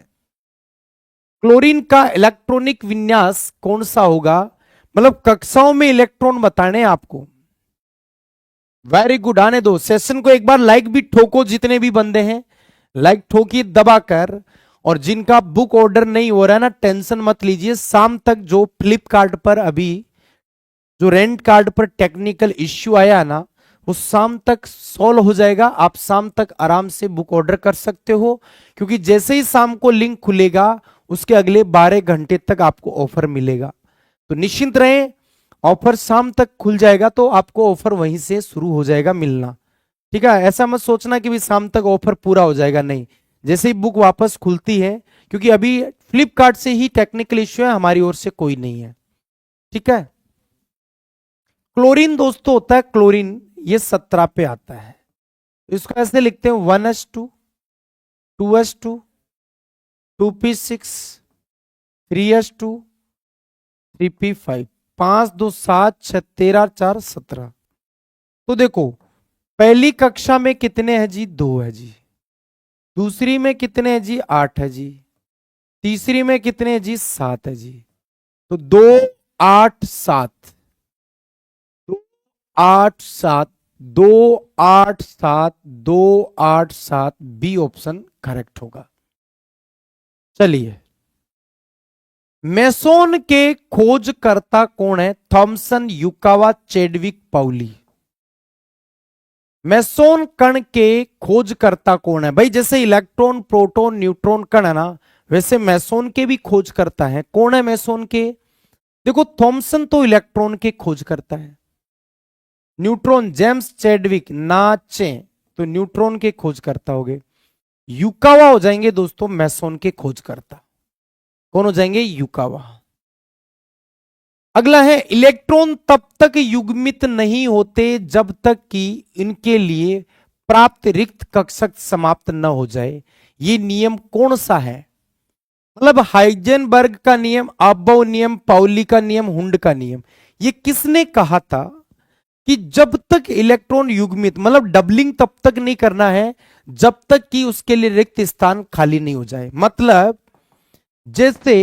क्लोरीन का इलेक्ट्रॉनिक विन्यास कौन सा होगा? मतलब कक्षाओं में इलेक्ट्रॉन बताने आपको। वेरी गुड, आने दो। सेशन को एक बार लाइक भी ठोको, जितने भी बंदे हैं लाइक ठोकी दबाकर। और जिनका बुक ऑर्डर नहीं हो रहा है ना, टेंशन मत लीजिए, शाम तक जो फ्लिपकार्ट पर अभी जो रेंट कार्ड पर टेक्निकल इश्यू आया ना, वो शाम तक सॉल्व हो जाएगा। आप शाम तक आराम से बुक ऑर्डर कर सकते हो, क्योंकि जैसे ही शाम को लिंक खुलेगा उसके अगले 12 घंटे तक आपको ऑफर मिलेगा। तो निश्चिंत रहें, ऑफर शाम तक खुल जाएगा तो आपको ऑफर वहीं से शुरू हो जाएगा मिलना। ठीक है, ऐसा मत सोचना कि भी शाम तक ऑफर पूरा हो जाएगा, नहीं। जैसे ही बुक वापस खुलती है, क्योंकि अभी फ्लिपकार्ट से ही टेक्निकल इश्यू है, हमारी ओर से कोई नहीं है। ठीक है। क्लोरीन दोस्तों होता है, क्लोरीन ये 17 पे आता है। इसको ऐसे लिखते हैं 1H2, 2H2, 2P6, 3H2, 3P5, 5 2 7 6 13 4 17। तो देखो पहली कक्षा में कितने हैं जी? 2 है जी। दूसरी में कितने हैं जी? 8 है जी। तीसरी में कितने हैं जी? 7 है जी। तो 2 8 7, 2 8 7, 2 8 7, 2 8 7, बी ऑप्शन करेक्ट होगा। चलिए, मेसोन के खोजकर्ता कौन है? Thomson, Yukawa, Chadwick, Pauli. Meson कण के खोजकर्ता कौन है? भाई जैसे इलेक्ट्रॉन, प्रोटॉन, न्यूट्रॉन कण है ना, वैसे मेसोन के भी खोजकर्ता है। कौन है मेसोन के? देखो थॉमसन तो इलेक्ट्रॉन के खोजकर्ता है, न्यूट्रॉन जेम्स चैडविक नाचे तो न्यूट्रॉन के खोजकर्ता हो गए। युकावा हो जाएंगे दोस्तों मेसोन के खोजकर्ता। कौन हो जाएंगे? युकावा। अगला है, इलेक्ट्रॉन तब तक युग्मित नहीं होते जब तक कि इनके लिए प्राप्त रिक्त कक्षक समाप्त न हो जाए। ये नियम कौन सा है? मतलब हाइजेनबर्ग का नियम, अबव नियम, पाउली का नियम, हुंड का नियम। ये किसने कहा था कि जब तक इलेक्ट्रॉन युग्मित, मतलब डबलिंग तब तक नहीं करना है जब तक कि उसके लिए रिक्त स्थान खाली नहीं हो जाए। मतलब जैसे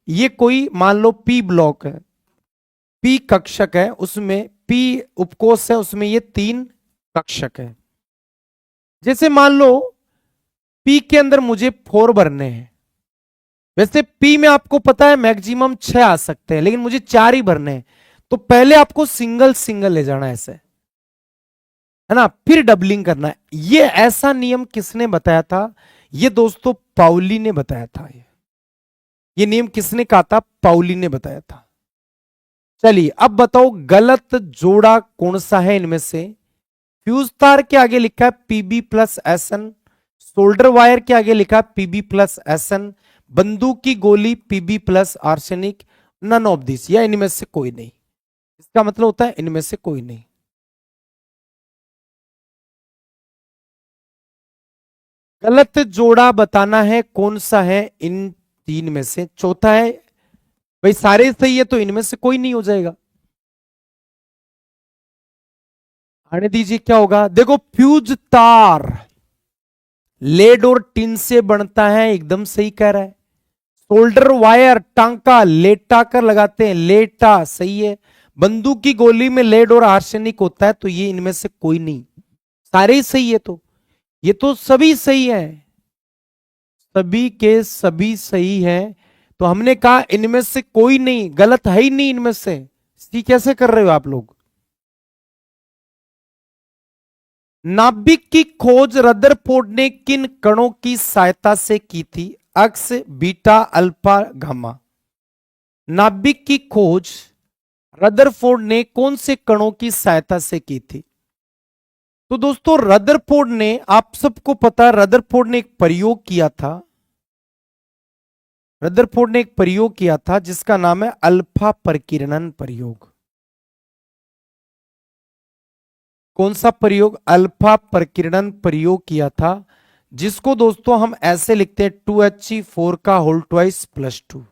ये कोई मान लो पी ब्लॉक है, पी कक्षक है, उसमें पी उपकोष है, उसमें ये 3 कक्षक है। जैसे मान लो पी के अंदर मुझे 4 भरने हैं। वैसे पी में आपको पता है मैक्सिमम 6 आ सकते हैं, लेकिन मुझे 4 ही भरने हैं। तो पहले आपको सिंगल सिंगल ले जाना है ऐसे, है ना, फिर डबलिंग करना है। ये ऐसा नियम किसने बताया था? ये दोस्तों पाउली ने बताया था। ये नियम किसने कहा था? पाउली ने बताया था। चलिए अब बताओ गलत जोड़ा कौन सा है इनमें से? फ्यूज तार के आगे लिखा है PB plus SN, solder wire के आगे लिखा है पीबी प्लस एसएन, बंदूक की गोली PB plus arsenic, none of this, या इनमें से कोई नहीं। इसका मतलब होता है इनमें से कोई नहीं। गलत जोड़ा बताना है कौन सा है इन 3 में से। चौथा है भाई सारे सही है तो इनमें से कोई नहीं हो जाएगा। आने दीजिए क्या होगा। देखो फ्यूज तार लेड और टिन से बनता है, एकदम सही कह रहा है। सोल्डर वायर टांका लेटा कर लगाते हैं, लेटा सही है। बंदूक की गोली में लेड और आर्सेनिक होता है, तो ये इनमें से कोई नहीं। सारे ही सही है, तो ये तो सभी सही है, सभी के सभी सही है। तो हमने कहा इनमें से कोई नहीं, गलत है ही नहीं इनमें से। सी कैसे कर रहे हो आप लोग? नाभिक की खोज रदरफोर्ड ने किन कणों की सहायता से की थी? अक्स, बीटा, अल्फा, गामा। नाभिक की खोज रदरफोर्ड ने कौन से कणों की सहायता से की थी? तो दोस्तों रदरफोर्ड ने, आप सबको पता है रदरफोर्ड ने एक प्रयोग किया था। रदरफोर्ड ने एक प्रयोग किया था जिसका नाम है अल्फा परिकिरणन प्रयोग। कौन सा प्रयोग? अल्फा परिकिरणन प्रयोग किया था, जिसको दोस्तों हम ऐसे लिखते हैं 2He4 का होल ट्वाइस प्लस 2।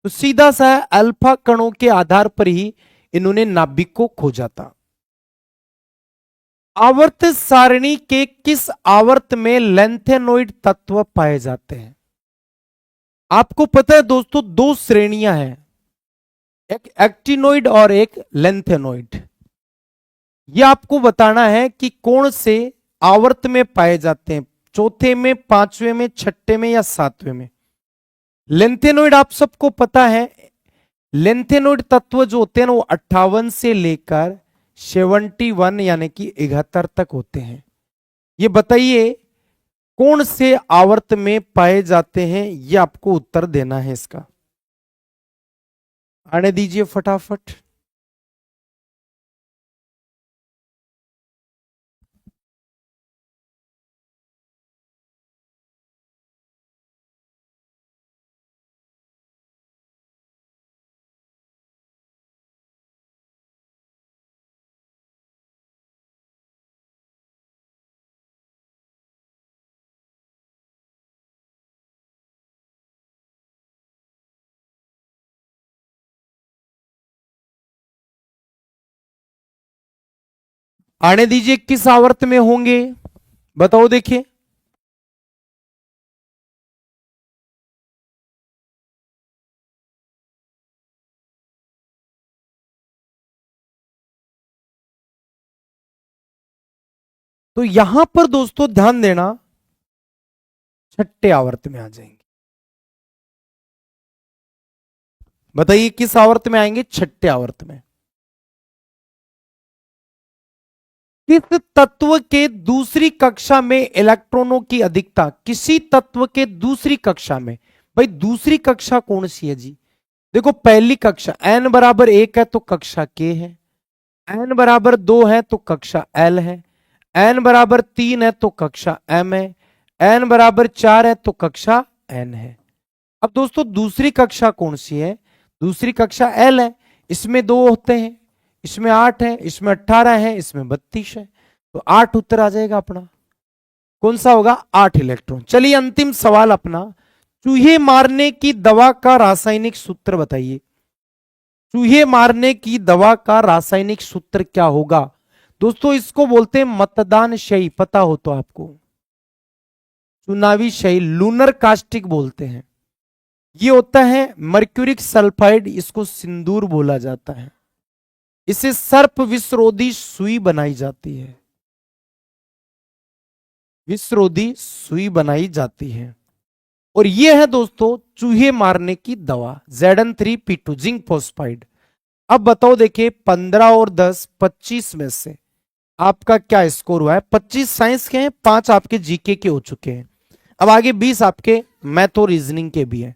तो सीधा सा है, अल्फा कणों के आधार पर ही इन्होंने नाभिक को खोजा था। आवर्त सारणी के किस आवर्त में लेंथेनोइड तत्व पाए जाते हैं? आपको पता है दोस्तों 2 श्रेणियां हैं, एक एक्टिनोइड और एक लेंथेनोइड। यह आपको बताना है कि कौन से आवर्त में पाए जाते हैं, चौथे में, पांचवें में, छठे में या सातवें में। लेंथेनोइड आप सबको पता है, लेंथेनोइड तत्व जो होते हैं ना वो 58 से लेकर 71 यानी कि 71 तक होते हैं। ये बताइए कौन से आवर्त में पाए जाते हैं, ये आपको उत्तर देना है इसका। आने दीजिए फटाफट। आने दीजिए किस आवर्त में होंगे, बताओ देखिए। तो यहां पर दोस्तों ध्यान देना, छठे आवर्त में आ जाएंगे। बताइए किस आवर्त में आएंगे? छठे आवर्त में। किस तत्व के दूसरी कक्षा में इलेक्ट्रॉनों की अधिकता? किसी तत्व के दूसरी कक्षा में, भाई दूसरी कक्षा कौन सी है जी? देखो पहली कक्षा n बराबर 1 है तो कक्षा k है, n बराबर 2 है तो कक्षा l है, n बराबर 3 है तो कक्षा m है, n बराबर 4 है तो कक्षा n है। अब दोस्तों दूसरी कक्षा कौन सी है? दूसरी कक्षा l है। इसमें 2 होते हैं, इसमें 8 है, इसमें 18 है, इसमें 32 है। तो 8 उत्तर आ जाएगा अपना। कौन सा होगा? 8 इलेक्ट्रॉन। चलिए अंतिम सवाल अपना, चूहे मारने की दवा का रासायनिक सूत्र बताइए। चूहे मारने की दवा का रासायनिक सूत्र क्या होगा? दोस्तों इसको बोलते हैं मतदान शई, पता हो तो आपको, चुनावी शई, लूनर कास्टिक बोलते हैं। ये होता है मर्क्यूरिक सल्फाइड, इसको सिंदूर बोला जाता है। इसे सर्प विषरोधी सुई बनाई जाती है, विषरोधी सुई बनाई जाती है। और ये है दोस्तों चूहे मारने की दवा Zn3P2 जिंक फॉस्फाइड। अब बताओ, देखिए 15 और 10 25 में से आपका क्या स्कोर हुआ है? 25 साइंस के हैं, 5 आपके जीके के हो चुके हैं। अब आगे 20 आपके मैथ और रीजनिंग के भी हैं।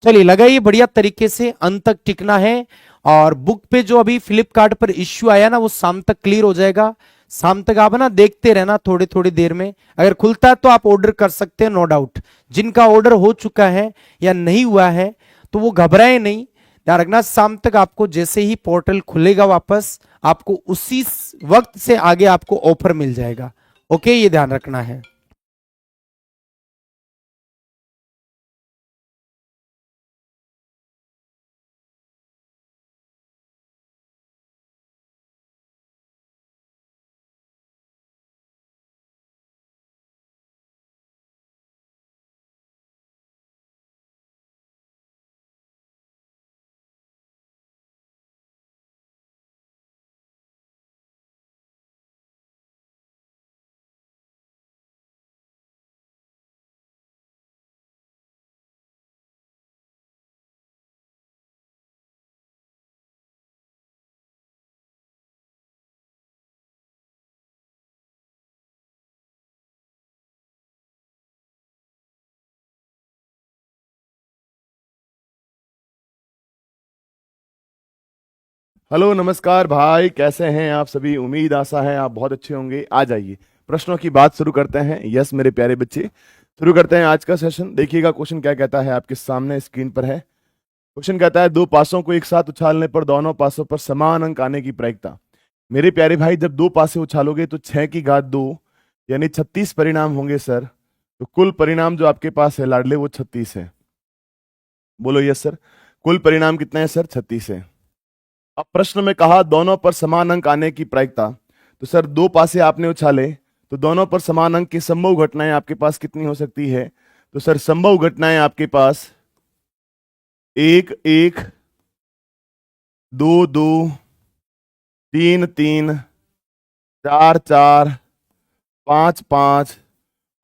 चलिए लगाइए बढ़िया तरीके से, अंत तक टिकना है। और बुक पे जो अभी फ्लिपकार्ट पर इश्यू आया ना, वो शाम तक क्लियर हो जाएगा। शाम तक आप ना देखते रहना, थोड़ी थोड़ी देर में अगर खुलता है तो आप ऑर्डर कर सकते हैं, नो डाउट। जिनका ऑर्डर हो चुका है या नहीं हुआ है तो वो घबराए नहीं, ध्यान रखना। शाम तक आपको जैसे ही पोर्टल खुलेगा वापस, आपको उसी वक्त से आगे आपको ऑफर मिल जाएगा। ओके, ये ध्यान रखना है। हेलो नमस्कार भाई, कैसे हैं आप सभी? उम्मीद आशा है आप बहुत अच्छे होंगे। आ जाइए, प्रश्नों की बात शुरू करते हैं। यस मेरे प्यारे बच्चे, शुरू करते हैं आज का सेशन। देखिएगा क्वेश्चन क्या कहता है, आपके सामने स्क्रीन पर है। क्वेश्चन कहता है, दो पासों को एक साथ उछालने पर दोनों पासों पर समान अंक आने की प्रायिकता। मेरे प्यारे भाई, जब दो पासे उछालोगे तो 6 की घात 2 यानी 36 परिणाम होंगे सर। तो कुल परिणाम जो आपके पास है लाडले, वो 36 है। बोलो यस सर। कुल परिणाम कितना है सर? 36 है। अब प्रश्न में कहा दोनों पर समान अंक आने की प्रायिकता। तो सर दो पासे आपने उछाले तो दोनों पर समान अंक की संभव घटनाएं आपके पास कितनी हो सकती है? तो सर संभव घटनाएं आपके पास 1 1, 2 2, 3 3, 4 4, 5 5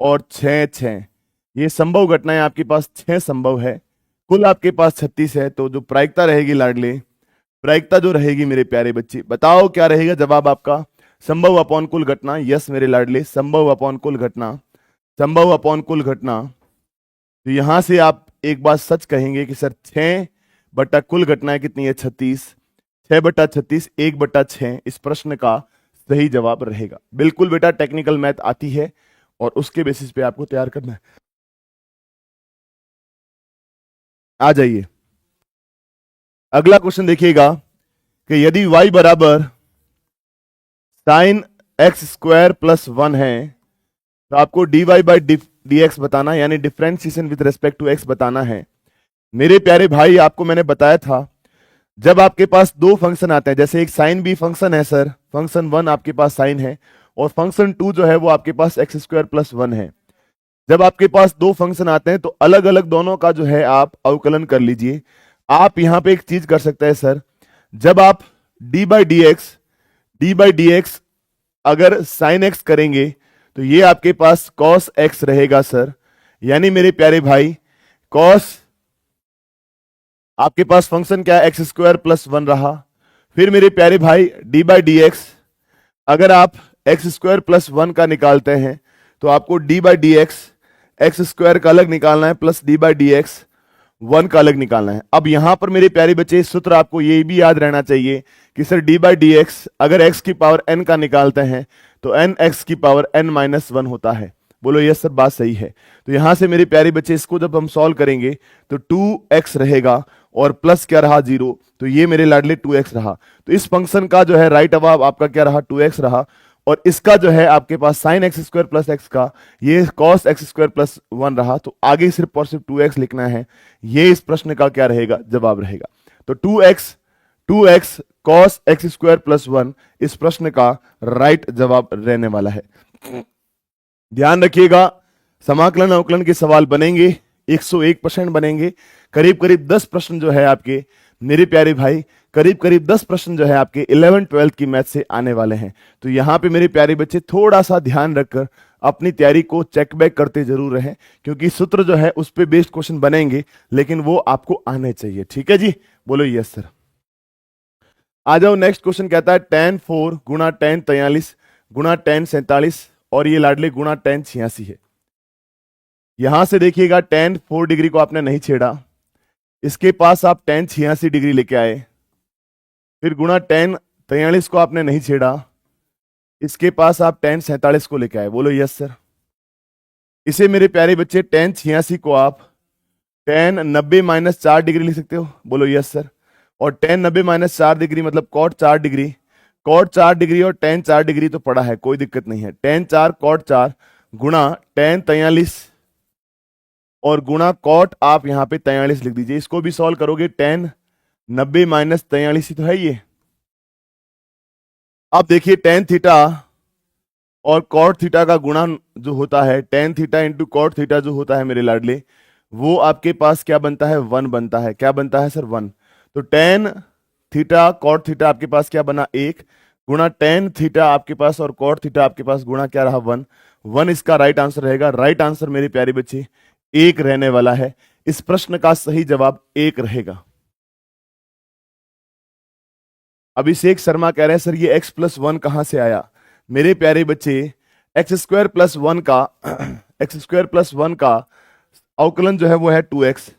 और 6 6। ये संभव घटनाएं आपके पास 6 संभव है। कुल आपके पास 36 है। तो जो प्रायिकता रहेगी लाडले, प्रायिकता जो रहेगी मेरे प्यारे बच्चे, बताओ क्या रहेगा जवाब आपका? संभव अपॉन कुल घटना। यस मेरे लाडले, संभव अपॉन कुल घटना, संभव अपॉन कुल घटना। तो यहां से आप एक बात सच कहेंगे कि सर 6 बटा कुल घटनाएं कितनी है? 36। 6 बटा 36 1 बटा 6 इस प्रश्न का सही जवाब रहेगा। बिल्कुल बेटा, टेक्निकल मैथ आती है और उसके बेसिस पे आपको तैयार करना है। आ जाइए, अगला क्वेश्चन देखिएगा कि यदि y बराबर साइन एक्स स्क्वायर प्लस 1 है तो आपको dy बाई डी एक्स बताना, यानी differentiation with respect to x बताना है। मेरे प्यारे भाई, आपको मैंने बताया था जब आपके पास दो फंक्शन आते हैं, जैसे एक साइन बी फंक्शन है सर, फंक्शन 1 आपके पास साइन है और फंक्शन 2 जो है वो आपके पास एक्स स्क्वायर प्लस 1 है। जब आपके पास दो फंक्शन आते हैं तो अलग अलग दोनों का जो है आप अवकलन कर लीजिए। आप यहां पे एक चीज कर सकते हैं सर, जब आप डी बाई डी एक्स अगर साइन एक्स करेंगे तो ये आपके पास कॉस एक्स रहेगा सर। यानी मेरे प्यारे भाई, कॉस आपके पास फंक्शन क्या है? एक्स स्क्वायर प्लस 1 रहा। फिर मेरे प्यारे भाई डी बाई डी एक्स अगर आप एक्स स्क्वायर प्लस 1 का निकालते हैं तो आपको D by D x square का अलग निकालना है plus D by D x 1 का अलग निकालना है। अब यहां पर मेरे प्यारे बच्चे सूत्र आपको ये भी याद रहना चाहिए कि sir D by D x अगर एक्स की पावर एन का निकालते हैं तो एन एक्स की पावर एन माइनस 1 होता है। बोलो ये सर बात सही है? तो यहां से मेरे प्यारे बच्चे इसको जब हम सॉल्व करेंगे तो 2x रहेगा और प्लस क्या रहा? 0। तो ये मेरे लाडले 2x रहा। तो इस फंक्शन का जो है राइट जवाब आपका क्या रहा? 2x रहा। और इसका जो है आपके पास sine x square plus x का ये कॉस एक्स स्क्वायर प्लस 1 रहा। तो आगे सिर्फ और सिर्फ 2x लिखना है। ये इस प्रश्न का क्या रहेगा? जवाब रहेगा। तो 2x cos x square plus 1 इस प्रश्न का राइट जवाब रहने वाला है। ध्यान रखिएगा, समाकलन अवकलन के सवाल बनेंगे, 101% बनेंगे। करीब करीब 10 प्रश्न जो है आपके मेरे प्यारे भाई, करीब करीब 10 प्रश्न जो है आपके 11th-12th की मैथ से आने वाले हैं। तो यहां पे मेरे प्यारे बच्चे थोड़ा सा ध्यान रखकर अपनी तैयारी को चेक बैक करते जरूर रहें, क्योंकि सूत्र जो है उस पे बेस्ड क्वेश्चन बनेंगे, लेकिन वो आपको आने चाहिए। ठीक है जी, बोलो यस सर। आ जाओ, नेक्स्ट क्वेश्चन कहता है tan 4 गुणा tan 43 गुणा tan 47 और ये लाडले गुणा tan 86 है। यहां से देखिएगा tan 4 डिग्री को आपने नहीं छेड़ा, इसके पास आप tan 86 डिग्री लेके आए, फिर गुणा tan 43 को आपने नहीं छेड़ा, इसके पास आप tan 47 को लेके आए। बोलो यस सर। इसे मेरे प्यारे बच्चे tan 86 को आप tan 90 - 4 डिग्री लिख सकते हो। बोलो यस सर। और tan 90 - 4 डिग्री मतलब cot 4 डिग्री, cot 4 डिग्री और tan 4 डिग्री तो पड़ा है, कोई दिक्कत नहीं है। tan 4 cot 4 गुणा tan 43 और गुणा cot आप यहां पे 43 लिख दीजिए। इसको भी सॉल्व करोगे, tan 90 - 43 ही तो है ये। अब देखिए tan थीटा और cot थीटा का गुणा जो होता है, tan theta into cot theta जो होता है मेरे लाडले, वो आपके पास क्या बनता है, 1 बनता है। क्या बनता है सर, 1। तो tan थीटा cot थीटा आपके पास क्या बना, 1 गुणा tan थीटा आपके पास और cot थीटा आपके पास गुणा क्या रहा, 1। 1 इसका राइट आंसर रहेगा। राइट आंसर मेरे प्यारे बच्चे 1 रहने वाला है। इस प्रश्न का सही जवाब 1 रहेगा। अभिषेक शर्मा कह रहे हैं सर ये x+1 कहां से आया। मेरे प्यारे बच्चे x² + 1 का x² + 1 का अवकलन जो है वो है 2x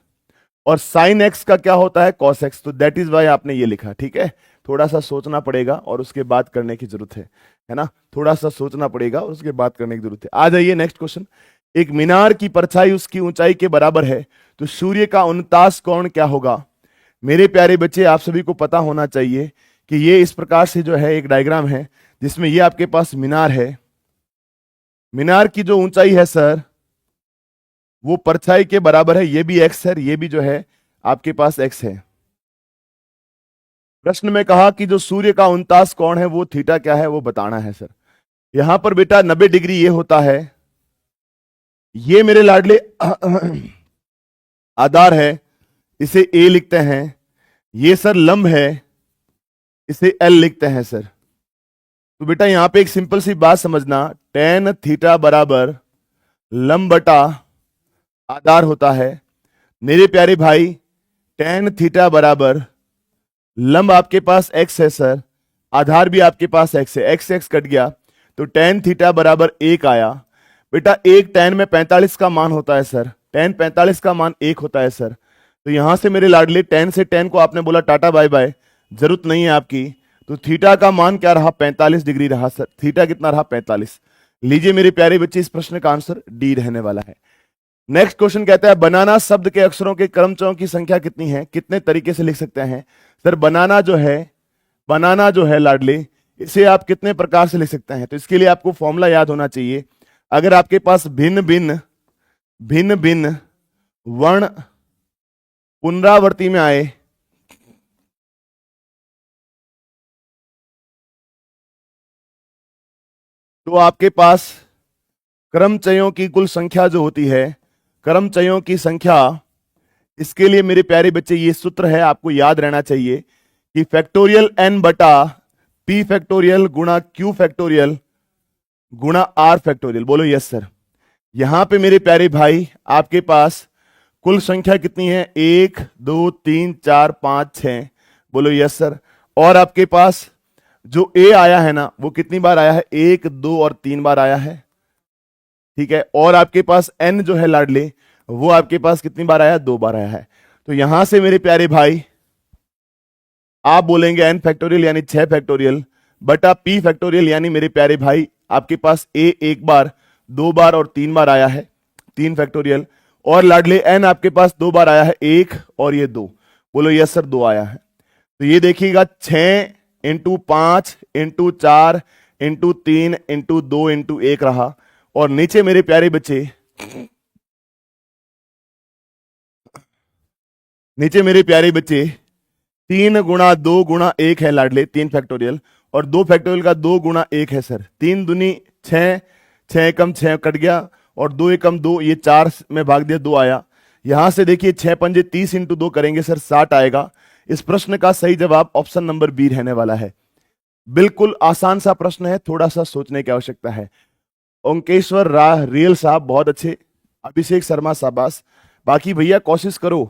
और sin x का क्या होता है, cos x। तो दैट इज वाई आपने ये लिखा। ठीक है, थोड़ा सा सोचना पड़ेगा और उसके बाद करने की जरूरत है ना, थोड़ा सा सोचना पड़ेगा और उसके बाद करने की जरूरत है। आ जाइए नेक्स्ट क्वेश्चन। एक मीनार की परछाई उसकी ऊंचाई के बराबर है, तो सूर्य का उनतास कोण क्या होगा। मेरे प्यारे बच्चे आप सभी को पता होना चाहिए कि ये इस प्रकार से जो है एक डायग्राम है, जिसमें ये आपके पास मीनार है। मीनार की जो ऊंचाई है सर वो परछाई के बराबर है। ये भी x है, ये भी जो है आपके पास x है। प्रश्न में कहा कि जो सूर्य का उनतास कोण है वो थीटा क्या है, वो बताना है सर। यहां पर बेटा 90 डिग्री ये होता है, ये मेरे लाडले आधार है, इसे a लिखते हैं। ये सर लंब है, इसे l लिखते हैं सर। तो बेटा यहां पे एक सिंपल सी बात समझना, tan थीटा बराबर लंब बटा आधार होता है। मेरे प्यारे भाई tan थीटा बराबर लंब आपके पास x है सर, आधार भी आपके पास x है, x कट गया तो tan थीटा बराबर 1 आया। बेटा 1 tan में 45 का मान होता है सर, tan 45 का मान 1 होता है सर। तो यहां से मेरे लाडले tan से tan को आपने बोला टाटा बाय बाय, जरूरत नहीं है आपकी। तो थीटा का मान क्या रहा, 45 डिग्री रहा सर। थीटा कितना रहा, 45। लीजिए मेरे प्यारे बच्चे, इस प्रश्न का आंसर डी रहने वाला है। नेक्स्ट क्वेश्चन कहता है बनाना शब्द के अक्षरों के क्रमचयों की संख्या कितनी है, कितने तरीके से लिख सकते हैं सर। बनाना जो है लाडले, इसे आप कितने प्रकार से लिख सकते हैं। तो इसके लिए आपको फॉर्मूला याद होना चाहिए। अगर आपके पास भिन्न भिन्न वर्ण पुनरावृत्ति में आए तो आपके पास क्रमचयों की कुल संख्या जो होती है, क्रमचयों की संख्या, इसके लिए मेरे प्यारे बच्चे ये सूत्र है, आपको याद रहना चाहिए कि फैक्टोरियल n बटा p फैक्टोरियल गुणा q फैक्टोरियल गुणा r फैक्टोरियल। बोलो यस सर। यहां पे मेरे प्यारे भाई आपके पास कुल संख्या कितनी है, 1 2 3 4 5 6। बोलो यस सर। और आपके पास जो a आया है ना वो कितनी बार आया है, 1 2 और 3 बार आया है। ठीक है, और आपके पास n जो है लाडले वो आपके पास कितनी बार आया, 2 बार आया है। तो यहां से मेरे प्यारे भाई आप बोलेंगे n फैक्टोरियल यानी 6 फैक्टोरियल बटा p फैक्टोरियल यानी मेरे प्यारे भाई आपके पास a 1 बार 2 बार और 3 बार आया है, 3 फैक्टोरियल। और लाडले n आपके पास 2 बार आया है, 1 और ये 2। बोलो यस सर, 2 आया है। तो ये देखिएगा 6 into 5 into 4 into 3 into 2 into 1 रहा। और नीचे मेरे प्यारे बच्चे, नीचे मेरे प्यारे बच्चे 3 गुणा 2 गुणा 1 है लाडले, 3 फैक्टोरियल। और 2 फैक्टोरियल का 2 गुणा 1 है सर। 3 दूनी 6, 6 एकम 6 कट गया और 2 एकम 2, ये 4 में भाग दिया 2 आया। यहां से देखिए 6 पंजे 30 इंटू 2 करेंगे सर 60 आएगा। इस प्रश्न का सही जवाब ऑप्शन नंबर बी रहने वाला है। बिल्कुल आसान सा प्रश्न है, थोड़ा सा सोचने की आवश्यकता है। ओंकेश्वर राह रियल साहब बहुत अच्छे, अभिषेक शर्मा शाबाश, बाकी भैया कोशिश करो।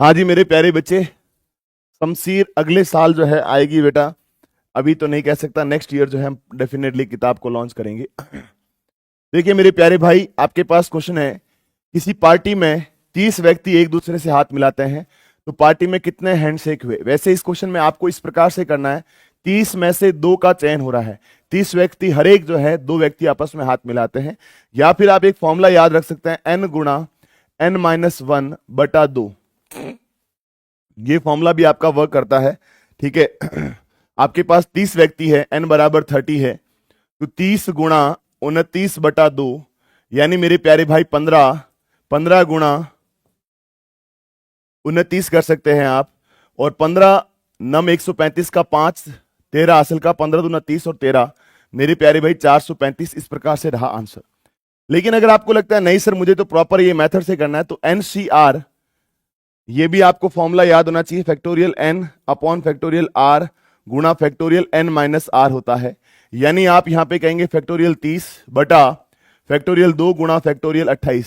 हाँ जी मेरे प्यारे बच्चे, शमशीर अगले साल जो है आएगी बेटा, अभी तो नहीं कह सकता, नेक्स्ट ईयर जो है हम डेफिनेटली किताब को लॉन्च करेंगे। देखिए मेरे प्यारे भाई, आपके पास क्वेश्चन है, किसी पार्टी में 30 व्यक्ति एक दूसरे से हाथ मिलाते हैं तो पार्टी में कितने हैंडशेक हुए। वैसे इस क्वेश्चन में आपको इस प्रकार से करना है, 30 में से 2 का चयन हो रहा है, 30 व्यक्ति हर एक जो है 2 व्यक्ति आपस में हाथ मिलाते हैं, या फिर आप एक फॉर्मूला याद रख सकते हैं n गुणा n-1 बटा 2। ये फॉर्मूला भी आपका वर्क करता है, ठीक है। आपके पास 30 व्यक्ति है, n बराबर 30 है, तो 30 गुणा 29 बटा 2 यानी मेरे प्यारे भाई 15 गुणा 29 कर सकते हैं आप, और 15 नम 135 का 5 13 असल का 15 दूना 30 और 13 मेरे प्यारे भाई 435। इस प्रकार से रहा आंसर। लेकिन अगर आपको लगता है नहीं सर मुझे तो प्रॉपर ये मेथड से करना है, तो NCR ये भी आपको फॉर्मूला याद होना चाहिए, factorial n upon factorial r गुणा फैक्टोरियल n माइनस r होता है। यानी आप यहां पे कहेंगे फैक्टोरियल 30 बटा फैक्टोरियल 2 गुणा फैक्टोरियल 28।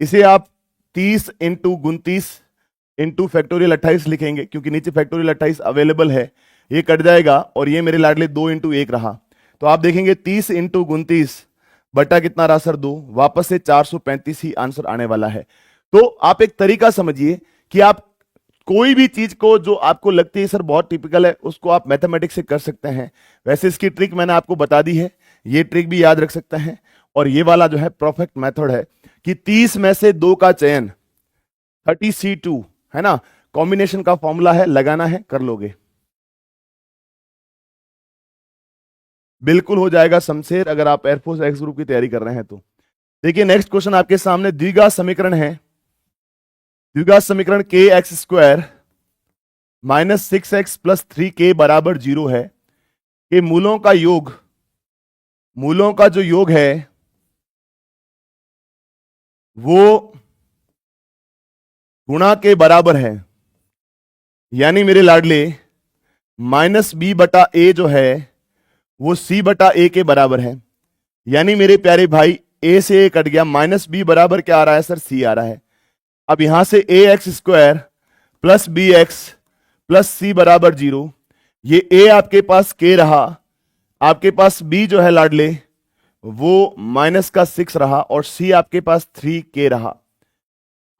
इसे आप 30 इंटू 29 इंटू फैक्टोरियल 28 लिखेंगे, क्योंकि नीचे फैक्टोरियल 28 अवेलेबल है, ये कट जाएगा और ये मेरे लाडले 2 इंटू 1 रहा। तो आप देखेंगे 30 इंटू 29 बटा कितना रहा सर 2, वापस से 435 ही आंसर आने वाला है। तो आप एक तरीका समझिए कि आप कोई भी चीज को जो आपको लगती है सर बहुत टिपिकल है, उसको आप मैथमेटिक्स से कर सकते हैं। वैसे इसकी ट्रिक मैंने आपको बता दी है, ये ट्रिक भी याद रख सकते हैं। और ये वाला जो है परफेक्ट मेथड है कि 30 में से 2 का चयन 30C2 है ना, कॉम्बिनेशन का फॉर्मूला है, लगाना है, कर लोगे, बिल्कुल हो जाएगा शमशेर, अगर आप एयरफोर्स एक्स ग्रुप की तैयारी कर रहे हैं तो। देखिए नेक्स्ट क्वेश्चन आपके सामने द्विघात समीकरण है, द्विघात समीकरण kx² minus 6x plus 3k बराबर 0 है के मूलों का योग, मूलों का जो योग है वो गुणा के बराबर है। यानी मेरे लाडले माइनस b बटा a जो है वो c बटा a के बराबर है। यानी मेरे प्यारे भाई a से a कट गया, माइनस b बराबर क्या आ रहा है सर, c आ रहा है। अब यहां से ax² plus bx plus c बराबर 0, ये a आपके पास k रहा, आपके पास b जो है लाडले वो माइनस का 6 रहा, और c आपके पास 3k रहा।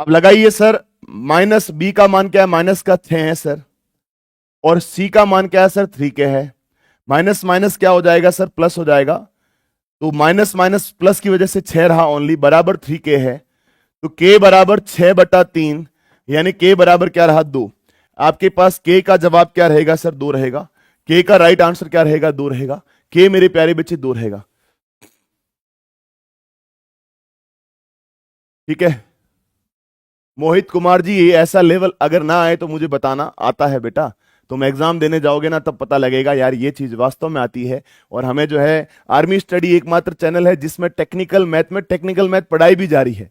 अब लगाइए सर, माइनस b का मान क्या है, माइनस का 6 है सर, और c का मान क्या है सर, 3k है। माइनस माइनस क्या हो जाएगा सर, प्लस हो जाएगा, तो माइनस माइनस प्लस की वजह से 6 रहा ओनली, बराबर 3k है। तो k बराबर 6 बटा 3, यानी k बराबर क्या रहा, 2। आपके पास k का जवाब क्या रहेगा सर, 2 रहेगा। k का राइट आंसर क्या रहेगा, 2 रहेगा। k मेरे प्यारे बच्चे 2 रहेगा, ठीक है। मोहित कुमार जी, ये ऐसा लेवल अगर ना आए तो मुझे बताना, आता है बेटा, तुम एग्जाम देने जाओगे ना तब पता लगेगा यार ये चीज वास्तव में आती है। और हमें जो है आर्मी स्टडी एकमात्र चैनल है जिसमें टेक्निकल मैथ पढ़ाई भी जारी है,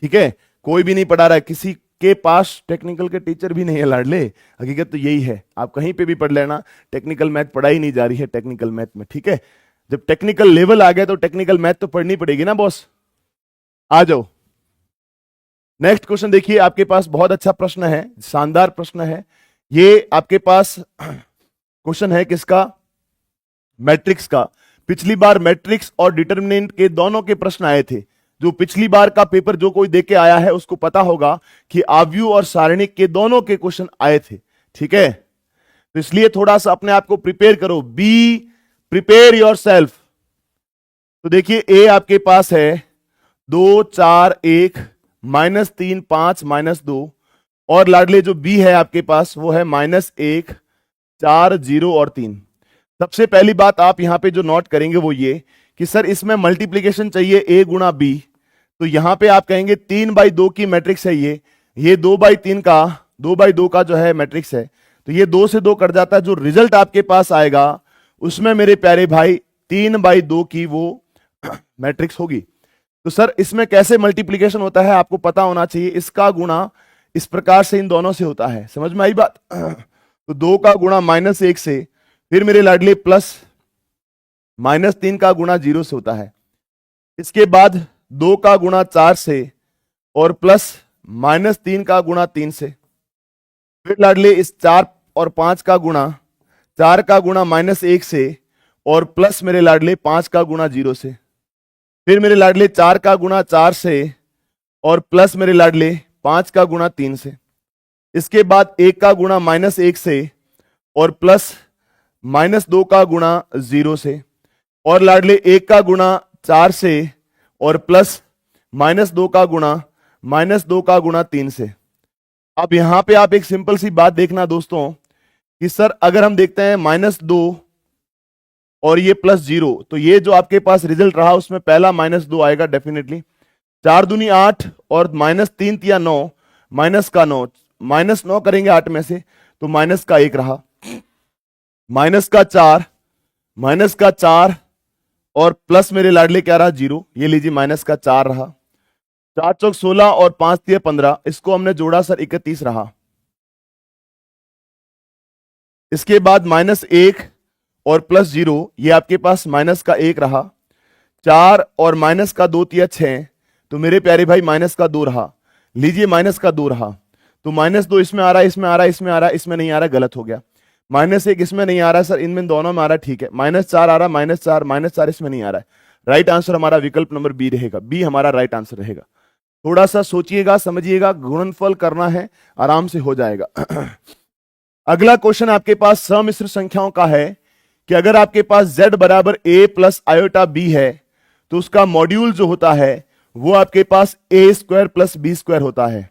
ठीक है। कोई भी नहीं पढ़ा रहा है, किसी के पास टेक्निकल के टीचर भी नहीं है लाडले, हकीकत तो यही है। आप कहीं पे भी पढ़ लेना, टेक्निकल मैथ पढ़ाई नहीं जा रही है टेक्निकल मैथ में, ठीक है। जब टेक्निकल लेवल आ गया तो टेक्निकल मैथ तो पढ़नी पड़ेगी ना बॉस। आ जाओ नेक्स्ट क्वेश्चन देखिए, आपके पास बहुत अच्छा प्रश्न है, शानदार प्रश्न है। ये आपके पास क्वेश्चन है किसका, मैट्रिक्स का। पिछली बार मैट्रिक्स और डिटरमिनेंट के दोनों के प्रश्न आए थे। जो पिछली बार का पेपर जो कोई देके आया है उसको पता होगा कि आव्यूह और सारणिक के दोनों के क्वेश्चन आए थे, ठीक है। तो इसलिए थोड़ा सा अपने आप को प्रिपेयर करो, बी प्रिपेयर योर सेल्फ। तो देखिए ए आपके पास है 2 4 1 -3 5 -2, और लाडले जो बी है आपके पास वो है -1 4 0 और 3। सबसे पहली बात आप यहां पे जो नोट करेंगे वो ये कि सर इसमें मल्टीप्लीकेशन चाहिए a गुणा b, तो यहां पे आप कहेंगे 3/2 की मैट्रिक्स है ये 2/3 का 2/2 का जो है मैट्रिक्स है, तो ये 2 से 2 कट जाता है। जो रिजल्ट आपके पास आएगा उसमें मेरे प्यारे भाई 3/2 की वो मैट्रिक्स होगी। तो सर इसमें कैसे मल्टीप्लीकेशन होता है आपको पता होना चाहिए। इसका गुणा इस प्रकार से इन दोनों से होता है, समझ में आई बात। तो 2 का गुणा -1 से, फिर मेरे लाडले प्लस -3 का गुणा 0 से होता है। इसके बाद 2 का गुणा 4 से और प्लस -3 का गुणा 3 से। फिर लाडले इस 4 और 5 का गुणा 4 का गुणा -1 से और प्लस मेरे लाडले 5 का गुणा 0 से। फिर मेरे लाडले 4 का गुणा 4 से और प्लस मेरे लाडले 5 का गुणा 3 से। इसके बाद 1 का गुणा -1 से और प्लस -2 का गुणा 0 से, और लाडले 1 का गुणा 4 से और प्लस -2 का गुणा 3 से। अब यहां पे आप एक सिंपल सी बात देखना दोस्तों कि सर अगर हम देखते हैं -2 और ये +0, तो ये जो आपके पास रिजल्ट रहा उसमें पहला -2 आएगा डेफिनेटली। 4 दूनी 8 और -3 तिया 9, माइनस का 9, -9 करेंगे 8 में से तो माइनस का 1 रहा, माइनस का 4 और प्लस मेरे लाडले क्या रहा 0, ये लीजिए माइनस का 4 रहा। 4 चौक 16 और 5 तिया 15, इसको हमने जोड़ा सर 31 रहा। इसके बाद -1 और +0, ये आपके पास माइनस का 1 रहा। 4 और माइनस का 2 तिया 6, तो मेरे प्यारे भाई माइनस का 2 रहा। लीजिए माइनस का 2 रहा, तो -2 इसमें आ रहा है, इसमें आ रहा है, इसमें आ रहा है, इसमें नहीं आ रहा, गलत हो गया। -1 इसमें नहीं आ रहा है सर, इनमें दोनों में आ रहा है, ठीक है। -4 आ रहा है, -4 इसमें नहीं आ रहा है। राइट आंसर हमारा विकल्प नंबर बी रहेगा, बी हमारा राइट आंसर रहेगा। थोड़ा सा सोचिएगा समझिएगा, गुणनफल करना है, आराम से हो जाएगा। अगला क्वेश्चन आपके पास सम्मिश्र संख्याओं का है कि अगर आपके पास z बराबर a प्लस आयोटा b है तो उसका मॉड्यूल जो होता है वो आपके पास a² प्लस b² होता है।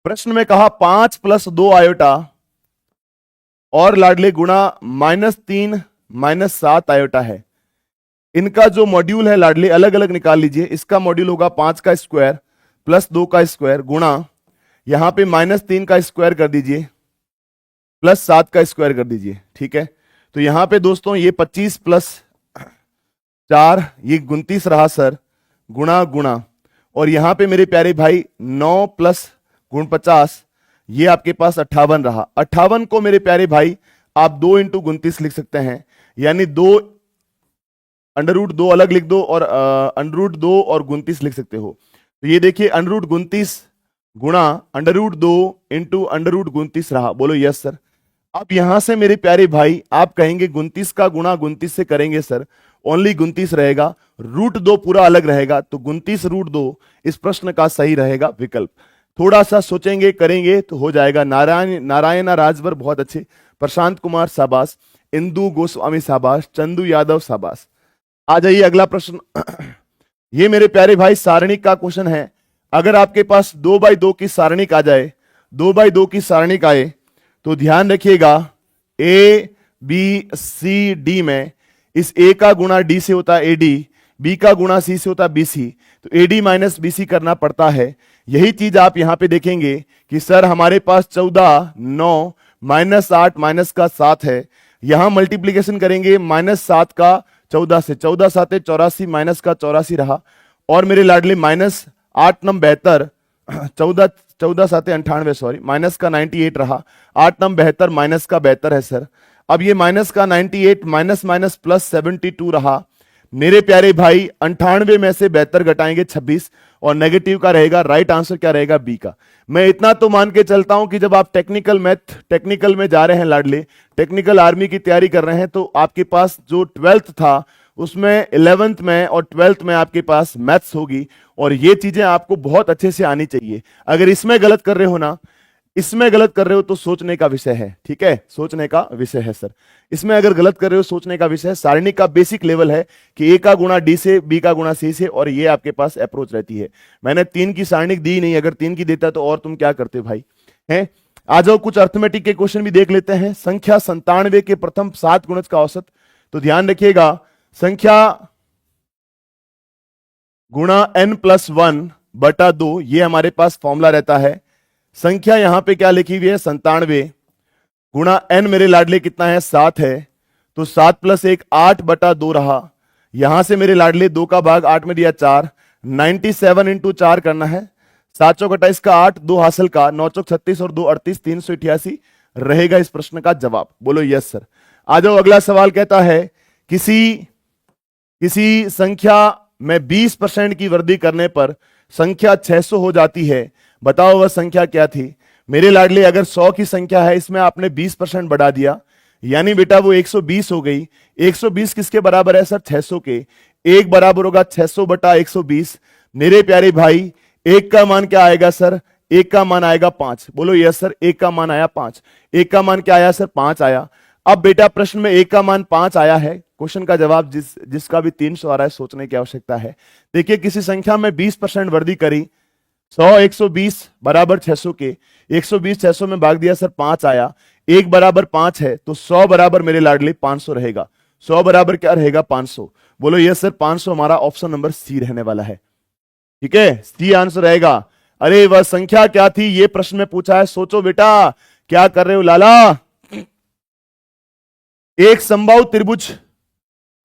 प्रश्न में कहा 5 + 2 आयोटा और लाडले गुणा -3 -7 आयोटा है। इनका जो मॉड्यूल है लाडले अलग अलग निकाल लीजिए। इसका मॉड्यूल होगा 5 का स्क्वायर प्लस 2 का स्क्वायर गुणा यहां पे -3 का स्क्वायर कर दीजिए प्लस 7 का स्क्वायर कर दीजिए, ठीक है। तो यहां पे दोस्तों ये 25 + 4 ये 29 रहा सर, गुणा गुणा, और यहां पे मेरे प्यारे भाई 9 + 50 ये आपके पास 58 रहा। 58 को मेरे प्यारे भाई आप 2 × 29 लिख सकते हैं, यानी 2 √2 अलग लिख दो और √2 और 29 लिख सकते हो। तो ये देखिए √29 गुणा √2 × √29 रहा। बोलो यस सर। अब यहां से मेरे प्यारे भाई आप कहेंगे 29 का गुणा 29 से करेंगे सर, ओनली 29 रहेगा, √2 पूरा अलग रहेगा, तो 29 √2 इस प्रश्न का सही रहेगा विकल्प। थोड़ा सा सोचेंगे करेंगे तो हो जाएगा। नारायणा राजभर बहुत अच्छे, प्रशांत कुमार शाबाश, इंदु गोस्वामी शाबाश, चंदू यादव शाबाश। आ जाइए अगला प्रश्न। ये मेरे प्यारे भाई सारणिक का क्वेश्चन है। अगर आपके पास 2/2 की सारणिक आ जाए, 2/2 की सारणिक आए तो ध्यान रखिएगा A B C D में इस A का गुणा D से होता है AD, B का गुणा C से होता है BC, तो AD माइनस BC करना पड़ता है। यही चीज आप यहां पे देखेंगे कि सर हमारे पास 14 9 -8 माइनस का 7 है। यहां मल्टीप्लीकेशन करेंगे -7 का 14 से, 14 7 84 माइनस का 84 रहा, और मेरे लाडले -8 9 72, 14 7 98 सॉरी, माइनस का 98 रहा, 8 9 72 माइनस का 72 है सर। अब ये माइनस का 98 माइनस माइनस प्लस 72 रहा। मेरे प्यारे भाई 98 में से 72 घटाएंगे 26 और नेगेटिव का रहेगा, राइट आंसर क्या रहेगा बी का। मैं इतना तो मान के चलता हूं कि जब आप टेक्निकल में जा रहे हैं लाडले, टेक्निकल आर्मी की तैयारी कर रहे हैं, तो आपके पास जो 12th था उसमें 11th में और 12th में आपके पास मैथ्स होगी, और ये चीजें आपको बहुत अच्छे से आनी चाहिए। अगर इसमें गलत कर रहे हो ना, इसमें गलत कर रहे हो तो सोचने का विषय है, ठीक है, सोचने का विषय है सर। इसमें अगर गलत कर रहे हो सोचने का विषय है। सारणी का बेसिक लेवल है कि A का गुणा D से, B का गुणा C से, और ये आपके पास अप्रोच रहती है। मैंने 3 की सारणी दी नहीं, अगर 3 की देता तो और तुम क्या करते भाई हैं। आ जाओ कुछ अर्थमेटिक के क्वेश्चन भी देख लेते हैं। संख्या 97 के प्रथम 7 गुणज का औसत, तो ध्यान रखिएगा संख्या गुणा n+1/2, ये हमारे पास फॉर्मूला रहता है। संख्या यहां पे क्या लिखी हुई है 97 गुणा n, मेरे लाडले कितना है 7 है, तो 7 + 1 8/2 रहा। यहां से मेरे लाडले 2 का भाग 8 में दिया 4, 97 × 4 करना है। 7 चौक 28 का 8, 2 हासिल का 9 चौक 36 और 2 38, 388 रहेगा इस प्रश्न का जवाब। बोलो यस सर। आ जाओ अगला सवाल कहता है किसी संख्या में 20% की वृद्धि करने पर संख्या 600 हो जाती है, बताओ वह संख्या क्या थी। मेरे लाडले अगर 100 की संख्या है, इसमें आपने 20% बढ़ा दिया, यानी बेटा वो 120 हो गई। 120 किसके बराबर है सर 600 के। एक बराबर होगा 600/120। मेरे प्यारे भाई एक का मान क्या आएगा सर, एक का मान आएगा 5। बोलो यस सर, एक का मान आया 5। एक का मान क्या आया सर 5 आया। अब बेटा प्रश्न में एक का मान 5 आया है, क्वेश्चन का जवाब जिसका भी 300 आ रहा है, सोचने की आवश्यकता है। देखिए किसी संख्या में 20% वृद्धि करी, 100 120 बराबर 600 के, 120 600 में भाग दिया सर 5 आया। एक बराबर 5 है, तो 100 बराबर मेरे लाडले 500 रहेगा। 100 बराबर क्या रहेगा 500। बोलो यस सर, 500 हमारा ऑप्शन नंबर सी रहने वाला है। ठीक है, सी आंसर रहेगा। अरे वह संख्या क्या थी, ये प्रश्न में पूछा है, सोचो बेटा क्या कर रहे हो लाला। एक समबाहु त्रिभुज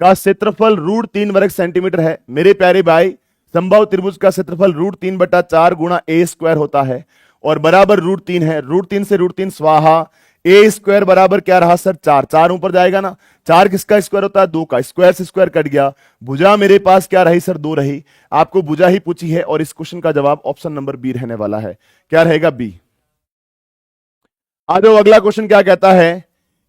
का क्षेत्रफल √3 वर्ग सेंटीमीटर है। मेरे प्यारे भाई समबाहु त्रिभुज का क्षेत्रफल √3/4 गुणा a² होता है और बराबर √3 है। √3 से √3 स्वाहा। a² बराबर क्या रहा सर 4, 4 ऊपर जाएगा ना। 4 किसका स्क्वायर होता है 2 का, स्क्वायर से स्क्वायर कट गया। भुजा मेरे पास क्या रही सर 2 रही। आपको भुजा ही पूछी है और इस क्वेश्चन का जवाब ऑप्शन नंबर बी रहने वाला है। क्या रहेगा बी। आ जाओ अगला क्वेश्चन क्या कहता है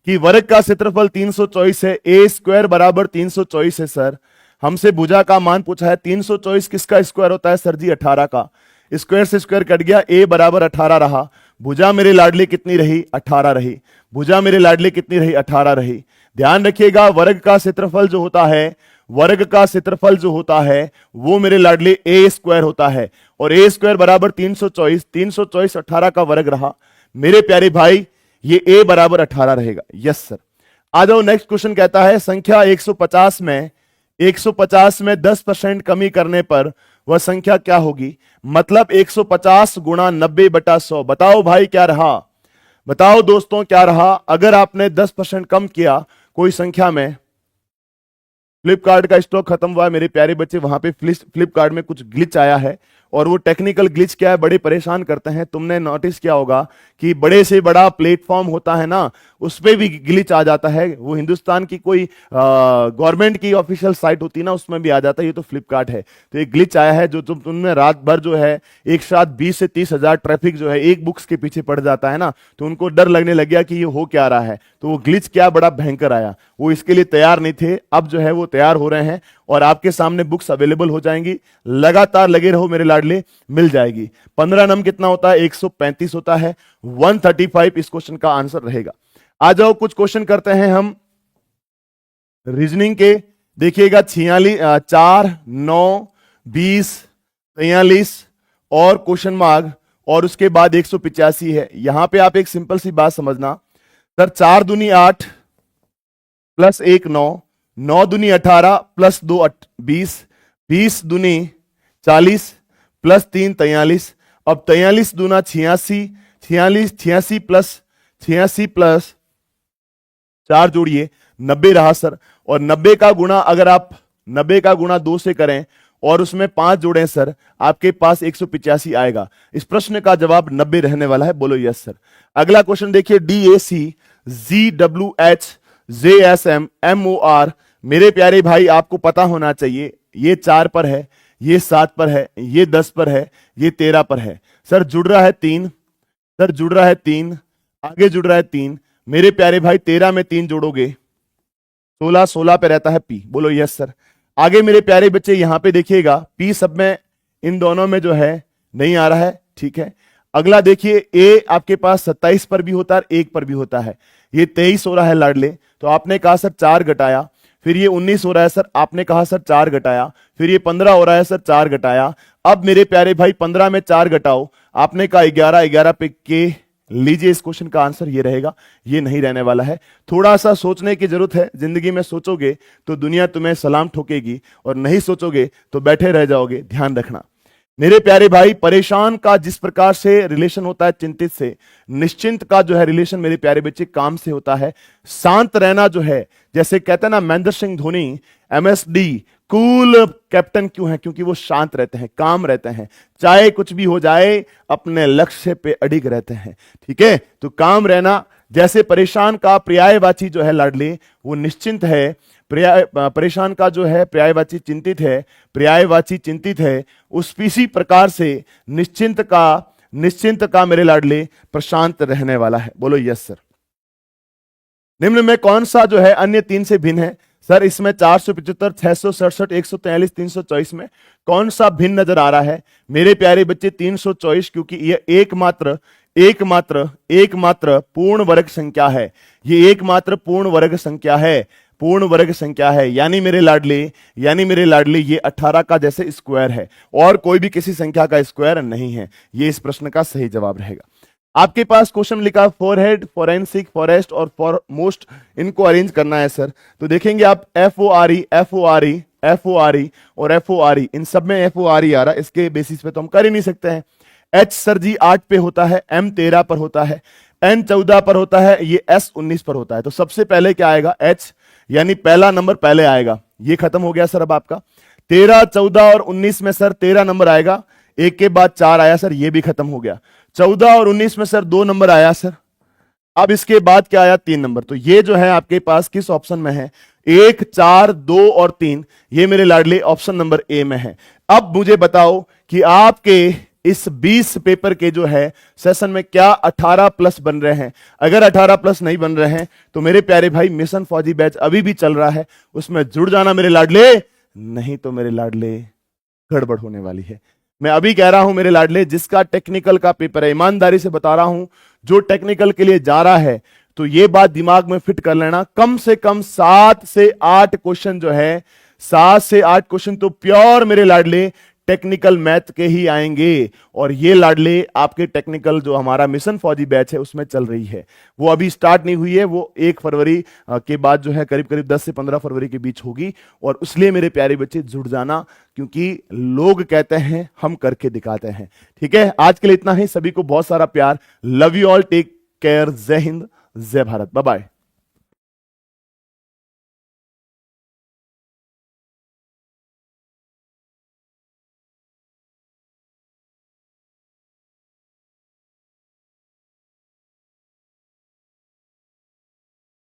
कि वर्ग का क्षेत्रफल 324 है, a² बराबर 324 है। सर हमसे भुजा का मान पूछा है। 324 किसका स्क्वायर होता है सर जी 18 का। स्क्वायर से स्क्वायर कट गया, a बराबर 18 रहा। भुजा मेरे लाडले कितनी रही 18 रही। भुजा मेरे लाडले कितनी रही 18 रही। ध्यान रखिएगा वर्ग का क्षेत्रफल जो होता है, वर्ग का क्षेत्रफल जो होता है वो मेरे लाडले a² होता है और a² बराबर 324, 324 18 का वर्ग रहा। मेरे प्यारे भाई ये a बराबर 18 रहेगा। Yes sir. आ जाओ नेक्स्ट क्वेश्चन कहता है संख्या 150 में 10% कमी करने पर वह संख्या क्या होगी। मतलब 150 गुणा 90/100। बताओ भाई क्या रहा, बताओ दोस्तों क्या रहा। अगर आपने 10% कम किया कोई संख्या में, फ्लिपकार्ट का स्टॉक खत्म हुआ है मेरे प्यारे बच्चे, वहां पे फ्लिपकार्ट में कुछ ग्लिच आया है और वो टेक्निकल ग्लिच क्या है, बड़े परेशान करते हैं। तुमने नोटिस किया होगा कि बड़े से बड़ा प्लेटफॉर्म होता है ना, उस पे भी ग्लिच आ जाता है। वो हिंदुस्तान की कोई गवर्नमेंट की ऑफिशियल साइट होती है ना, उसमें भी आ जाता है। ये तो फ्लिपकार्ट है, तो एक ग्लिच आया है जो तुमने रात भर जो है एक साथ 20 से 30 हजार ट्रैफिक जो है एक बुक्स के पीछे पड़ जाता है ना, तो उनको डर लगने लग गया कि ये हो क्या रहा है। तो वो ग्लिच क्या बड़ा भयंकर आया, वो इसके लिए तैयार नहीं थे। अब जो है वो तैयार हो रहे हैं और आपके सामने बुक्स अवेलेबल हो जाएंगी। लगातार लगे रहो मेरे लाडले, मिल जाएगी। 15 नम कितना होता है 135 होता है। 135 इस क्वेश्चन का आंसर रहेगा। आ जाओ कुछ क्वेश्चन करते हैं हम रीजनिंग के। देखिएगा 46 4 9 20 43 और क्वेश्चन मार्क और उसके बाद 185 है। यहां पे आप एक सिंपल सी बात समझना सर, 4 दूनी 8 प्लस 1 9, 9 दूनी 18 प्लस 2 20, 20 दूनी 40 प्लस 3 43। अब 43 दूना 86, 86 प्लस 4 जोड़िए 90 रहा सर। और 90 का गुणा अगर आप 90 का गुणा 2 से करें और उसमें 5 जोड़ें सर, आपके पास 185 आएगा। इस प्रश्न का जवाब 90 रहने वाला है। बोलो यस सर। अगला क्वेश्चन देखिए DAC GWH JSM MOR। मेरे प्यारे भाई आपको पता होना चाहिए, ये 4 पर है, ये 7 पर है, ये 10 पर है, ये 13 पर है। सर जुड़ रहा है 3, सर जुड़ रहा है 3, आगे जुड़ रहा है 3। मेरे प्यारे भाई 13 में 3 जोड़ोगे 16, 16 पे रहता है P। बोलो यस सर। आगे मेरे प्यारे बच्चे यहां पे देखिएगा P सब में इन दोनों में जो है नहीं आ रहा है, ठीक है। अगला देखिए A आपके पास 27 पर भी होता है, 1 पर भी होता है। ये 23 हो रहा है लाडले, तो आपने कहा सर 4 घटाया। फिर ये 19 हो रहा है सर, आपने कहा सर 4 घटाया। फिर ये 15 हो रहा है सर, 4 घटाया। अब मेरे प्यारे भाई 15 में 4 घटाओ, आपने कहा 11, 11 पे K लीजिए इस क्वेश्चन का आंसर ये रहेगा, ये नहीं रहने वाला है। थोड़ा सा सोचने की जरूरत है। जिंदगी में सोचोगे तो दुनिया तुम्हें सलाम ठोकेगी और नहीं सोचोगे तो बैठे रह जाओगे, ध्यान रखना। मेरे प्यारे भाई, परेशान का जिस प्रकार से रिलेशन होता है चिंतित से, निश्चिंत का जो है रिलेशन मेरे प्यारे बच्चे काम से होता है। शांत रहना जो है, जैसे कहते हैं ना Mahendra Singh Dhoni MSD cool captain क्यों है? क्योंकि वो शांत रहते हैं, काम रहते हैं, चाहे कुछ भी हो जाए अपने लक्ष्य पे अडिग रहते हैं। ठीक है, तो काम रहना। जैसे परेशान का पर्यायवाची जो है लाडले वो निश्चिंत है, परेशान का जो है पर्यायवाची चिंतित है, पर्यायवाची चिंतित है, उस इसी प्रकार से निश्चिंत का मेरे लाडले प्रशांत रहने वाला है। बोलो यस सर। निम्न में कौन सा जो है अन्य तीन से भिन्न है? सर इसमें 475, 667, 143, 324 में कौन सा भिन्न नजर आ रहा है? मेरे प्यारे बच्चे 324, क्योंकि ये एकमात्र पूर्ण वर्ग संख्या है। ये एकमात्र पूर्ण वर्ग संख्या है, पूर्ण वर्ग संख्या है, यानी मेरे लाडले ये 18 का जैसे स्क्वायर है और कोई भी किसी संख्या का स्क्वायर नहीं है। ये इस प्रश्न का सही जवाब रहेगा। आपके पास क्वेश्चन लिखा फॉरहेड, फॉरेंसिक, फॉरेस्ट और फॉरमोस्ट, इनको अरेंज करना है सर। तो देखेंगे आप FORE और FORE, इन सब में FORE आ रहा है, इसके बेसिस पे तो हम कर ही नहीं सकते हैं। H सर जी 8 पे होता है, M 13 पर होता है, N 14 पर होता है, ये S 19 पर होता है। तो सबसे पहले क्या आएगा? H, यानी पहला नंबर पहले आएगा। ये खत्म हो गया सर। अब आपका 13, 14 और 19 में सर 13 नंबर आएगा, एक के बाद 4 आया सर, ये भी खत्म हो गया। 14 और 19 में सर 2 नंबर आया सर। अब इसके बाद क्या आया? 3 नंबर। तो ये जो है आपके पास किस ऑप्शन में है? 1, 4, 2 और 3, ये मेरे लाडले ऑप्शन नंबर ए में है। अब मुझे बताओ कि आपके इस 20 पेपर के जो है सेशन में क्या 18 प्लस बन रहे हैं? अगर 18 प्लस नहीं बन रहे हैं तो मेरे प्यारे भाई मिशन फौजी बैच अभी भी चल रहा है, उसमें जुड़ जाना मेरे लाडले, नहीं तो मेरे लाडले गड़बड़ होने वाली है। मैं अभी कह रहा हूं मेरे लाडले, जिसका टेक्निकल का पेपर है, ईमानदारी से बता रहा हूं, जो टेक्निकल के लिए जा रहा है, तो ये बात दिमाग में फिट कर लेना, कम से कम 7 से 8 क्वेश्चन जो है, 7 से 8 क्वेश्चन तो प्योर मेरे लाडले टेक्निकल मैथ के ही आएंगे। और ये लाडले आपके टेक्निकल जो हमारा मिशन फौजी बैच है उसमें चल रही है, वो अभी स्टार्ट नहीं हुई है, वो 1 फरवरी के बाद जो है करीब करीब 10 से 15 फरवरी के बीच होगी। और इसलिए मेरे प्यारे बच्चे जुड़ जाना, क्योंकि लोग कहते हैं हम करके दिखाते हैं। ठीक है, आज के लिए इतना ही। सभी को बहुत सारा प्यार। Love you all, take care, जय हिंद, जय भारत, बाय बाय।